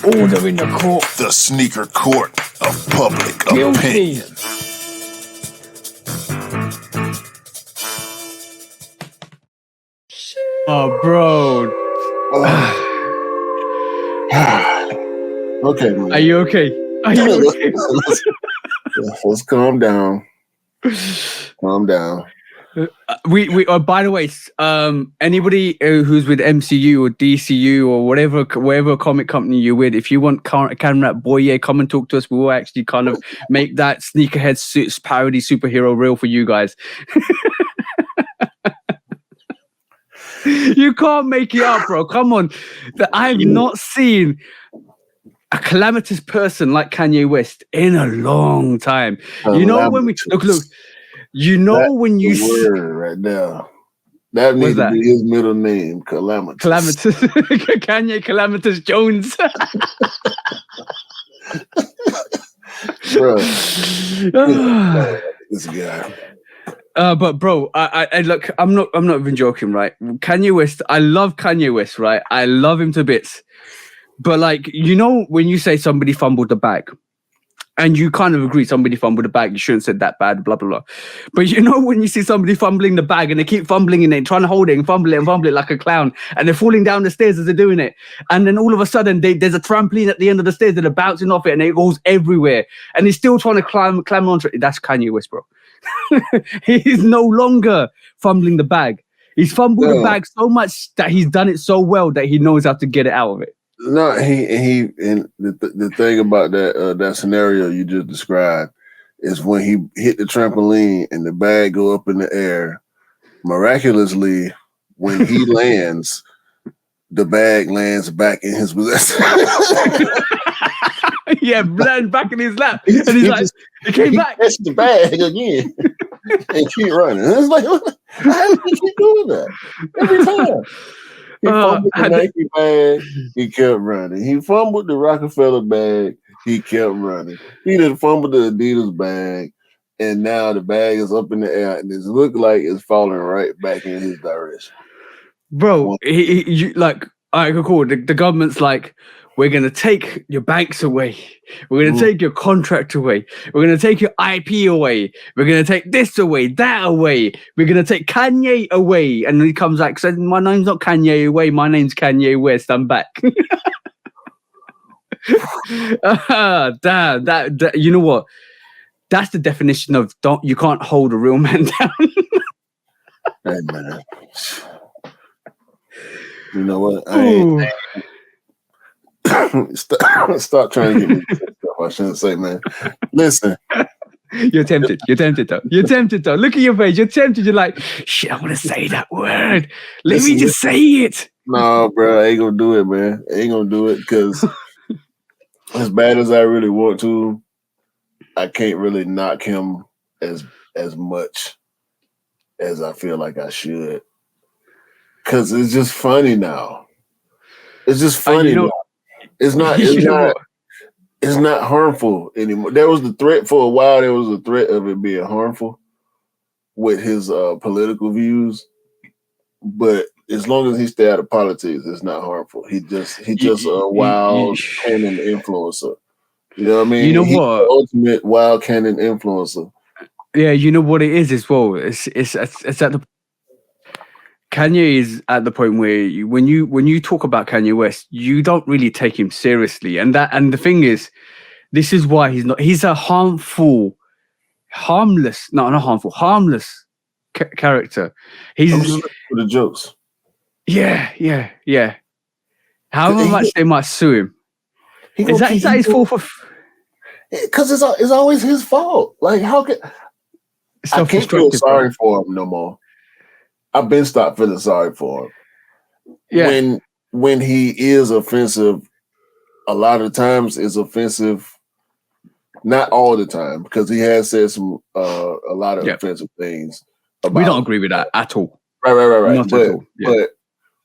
order in the court. The sneaker court of public Guilty. opinion. Oh, bro. Okay, man. Are you okay? Let's calm down. Calm down. We by the way, anybody who's with MCU or DCU or whatever comic company you're with, if you want Kanrat BorYe, come and talk to us. We will actually kind of make that sneakerhead parody superhero real for you guys. You can't make it up, bro. Come on. I've not seen a calamitous person like Kanye West in a long time. You know when we look. You know when you word right now. That needs to be his middle name, Calamitous. Kanye Calamitous Jones. Bro, this guy. But bro, I look, I'm not even joking, right? Kanye West, I love Kanye West, right? I love him to bits. But like, you know, when you say somebody fumbled the bag, and you kind of agree somebody fumbled the bag, you shouldn't have said that bad, blah, blah, blah. But you know when you see somebody fumbling the bag and they keep fumbling in it, trying to hold it and fumble it like a clown, and they're falling down the stairs as they're doing it. And then all of a sudden, there's a trampoline at the end of the stairs and they're bouncing off it and it goes everywhere. And he's still trying to climb onto it. That's Kanye West, bro. He's no longer fumbling the bag. He's fumbled the bag so much that he's done it so well that he knows how to get it out of it. No, he and the thing about that scenario you just described is when he hit the trampoline and the bag go up in the air. Miraculously, when he lands, the bag lands back in his possession. Yeah, lands back in his lap, and he came back. Catch the bag again and keep running. And it's like, how did he keep doing that every time? He fumbled the Nike bag, he kept running. He fumbled the Rockefeller bag, he kept running. He done fumbled the Adidas bag, and now the bag is up in the air, and it looks like it's falling right back in his direction. Bro, you like, all right, cool. The government's like, we're going to take your banks away. We're going to take your contract away. We're going to take your IP away. We're going to take this away, that away. We're going to take Kanye away. And he comes like, so my name's not Kanye away. My name's Kanye West. I'm back. Damn, that, you know what? That's the definition of you can't hold a real man down. Hey, man. You know what? Stop trying to get me stuff I shouldn't say, man. Listen. You're tempted. You're tempted, though. You're tempted, though. Look at your face. You're tempted. You're like, shit, I want to say that word. Let me just say it. No, bro, I ain't going to do it, man. I ain't going to do it because as bad as I really want to, I can't really knock him as much as I feel like I should. Because it's just funny now. It's just funny now. It's not harmful anymore. There was the threat for a while. There was a threat of it being harmful with his political views. But as long as he stay out of politics, it's not harmful. He just a wild cannon influencer. You know what I mean? You know He's what? The ultimate wild cannon influencer. Yeah, you know what it is as well. It's at the Kanye is at the point where when you talk about Kanye West, you don't really take him seriously, and the thing is, this is why he's a harmless character. He's I'm just for the jokes. Yeah. However much they might sue him, is that his fault? Because it's always his fault. Like, how can I can't feel sorry for him no more. I've been stopped feeling sorry for him. Yeah. When he is offensive, a lot of times is offensive. Not all the time, because he has said some a lot of offensive things. We don't agree with that at all. Right. Not at all. Yeah. But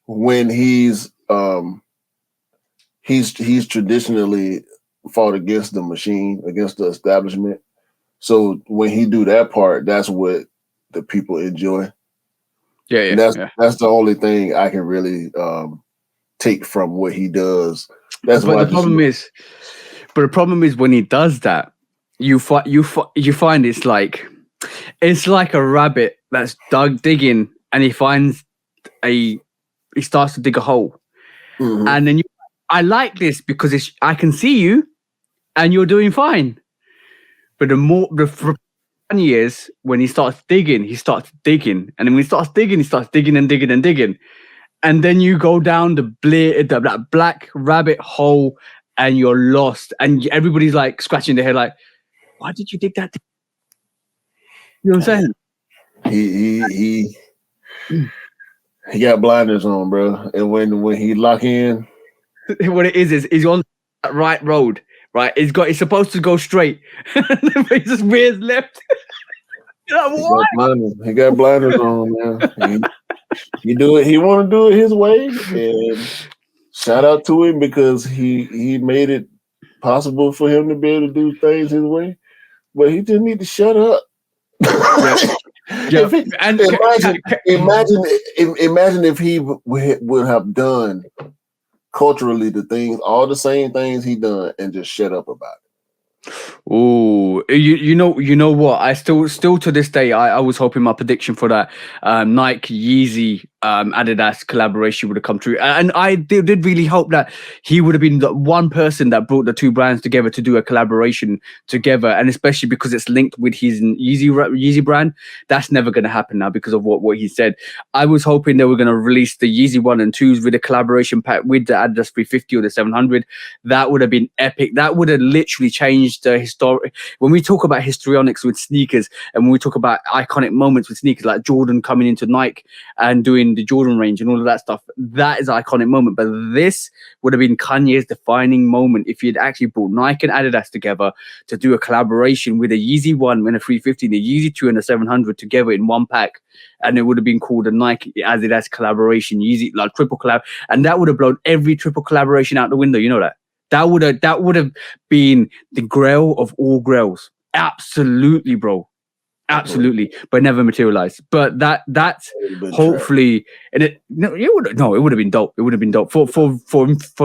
when he's traditionally fought against the machine, against the establishment. So when he do that part, that's what the people enjoy. Yeah. And that's the only thing I can really take from what he does. That's but the problem is when he does that, you find it's like a rabbit that's digging, and he starts to dig a hole, and then I like this because I can see you, and you're doing fine. But the years when he starts digging, and then when he starts digging, and digging, and then you go down that black rabbit hole, and you're lost, and everybody's like scratching their head, like, why did you dig that? You know what I'm saying? He got blinders on, bro, and when he lock in, what it is he's on that right road. Right, he's supposed to go straight, but he just veers left. He got blinders on, man. He do it. He want to do it his way, and shout out to him because he made it possible for him to be able to do things his way. But he just need to shut up. Yeah. Imagine if he would have done culturally all the same things he done, and just shut up about it. Oh, you know what? I still to this day, I was hoping my prediction for that Nike Yeezy Adidas collaboration would have come true, and I did really hope that he would have been the one person that brought the two brands together to do a collaboration together, and especially because it's linked with his Yeezy brand. That's never going to happen now because of what he said. I was hoping they were going to release the Yeezy 1 and 2s with a collaboration pack with the Adidas 350 or the 700. That would have been epic. That would have literally changed the historic. When we talk about histrionics with sneakers, and when we talk about iconic moments with sneakers, like Jordan coming into Nike and doing the Jordan range and all of that stuff, that is an iconic moment. But this would have been Kanye's defining moment if he had actually brought Nike and Adidas together to do a collaboration with a Yeezy 1 and a 350, and a Yeezy 2 and a 700 together in one pack. And it would have been called a Nike Adidas collaboration, Yeezy, like triple collab. And that would have blown every triple collaboration out the window. You know that? That would have been the grail of all grails. Absolutely, bro. Absolutely, but never materialized. But that's hopefully, and it would have been dope. It would have been dope for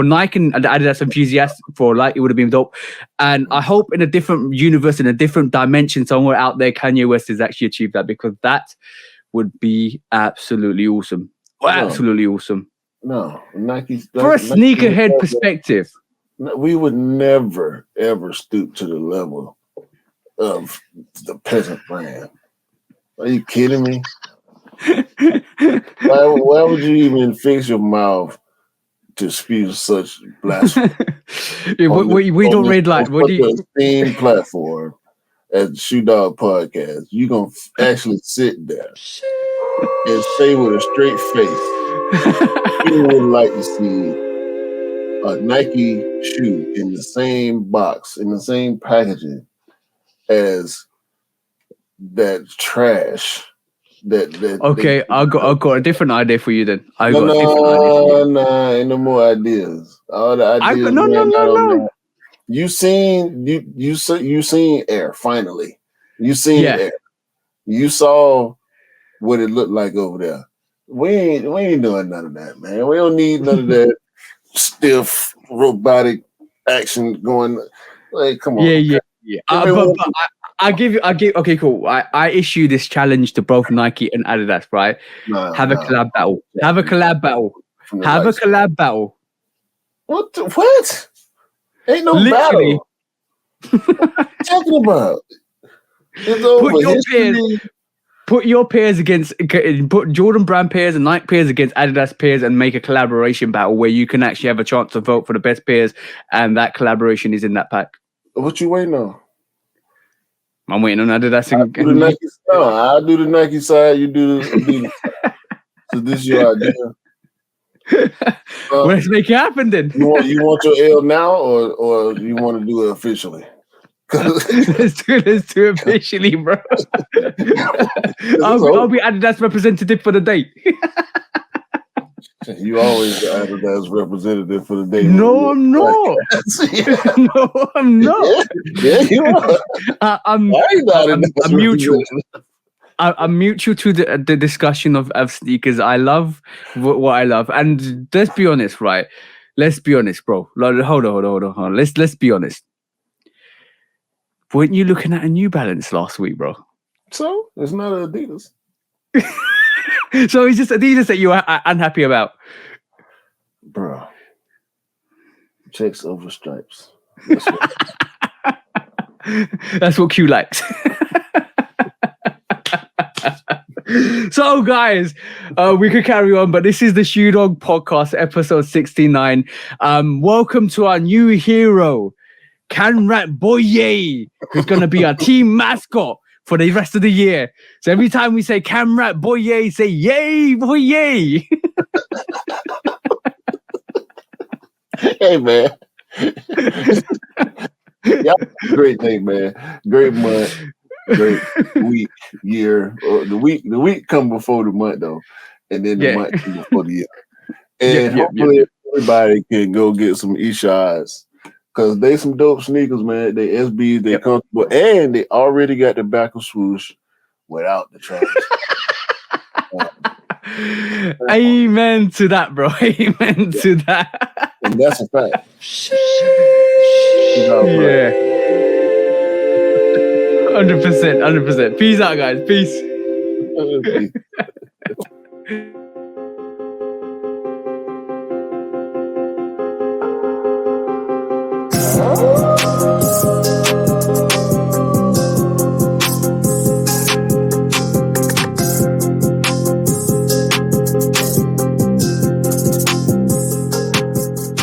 Nike and Adidas enthusiasts for it would have been dope. And I hope in a different universe, in a different dimension, somewhere out there, Kanye West has actually achieved that, because that would be absolutely awesome. Absolutely awesome. No, Nike for a sneakerhead perspective. We would never ever stoop to the level of the peasant brand. Are you kidding me? why would you even fix your mouth to spew such blasphemy? we don't read like what do you esteemed platform at Shoe Dog Podcast? You gonna actually sit there and say with a straight face, you would like to see a Nike shoe in the same box, in the same packaging as that trash. Okay, I got a different idea for you then. Ain't no more ideas. All the ideas. No. You seen Air finally. You seen Air. You saw what it looked like over there. We ain't doing none of that, man. We don't need none of that stiff robotic action going. Like, come on. Yeah. But okay, cool. I issue this challenge to both Nike and Adidas, right? Have a collab battle. Have a collab battle. Have a collab battle. What? Ain't no literally battle. What are you talking about? It's over. Put your pairs against, put Jordan brand pairs and Nike pairs against Adidas pairs, and make a collaboration battle where you can actually have a chance to vote for the best pairs, and that collaboration is in that pack. What you waiting on? I'm waiting on Adidas. I'll do the Nike side. You do the So this is your idea. Let's make it happen then. You want your L now, or you want to do it officially? Let's do it officially, bro. I'll be Adidas representative for the day. You always the Adidas representative for the day. No, I'm not. No, I'm not. Yeah, you are. I'm mutual. I'm mutual to the discussion of sneakers. I love what I love, and let's be honest, right? Let's be honest, bro. Hold on. Let's be honest. Weren't you looking at a New Balance last week, bro? So it's not Adidas. So it's just Adidas that you are unhappy about, bro. Checks over stripes. That's what Q likes. So, guys, we could carry on, but this is the Shoe Dog Podcast, episode 69. Welcome to our new hero, Kanrat BorYe, who's going to be our team mascot for the rest of the year. So every time we say Kanrat BorYe, say yay, BorYe. Hey, man. Yeah, great thing, man. Great month. great week, year, or the week come before the month though, and then the month come before the year. And hopefully everybody can go get some e-shots because they some dope sneakers, man. They SBs, they comfortable, and they already got the back of swoosh without the charge. Amen to that, bro. Amen to that. And that's a fact. Yeah. 100%. Peace out, guys. Peace. Peace.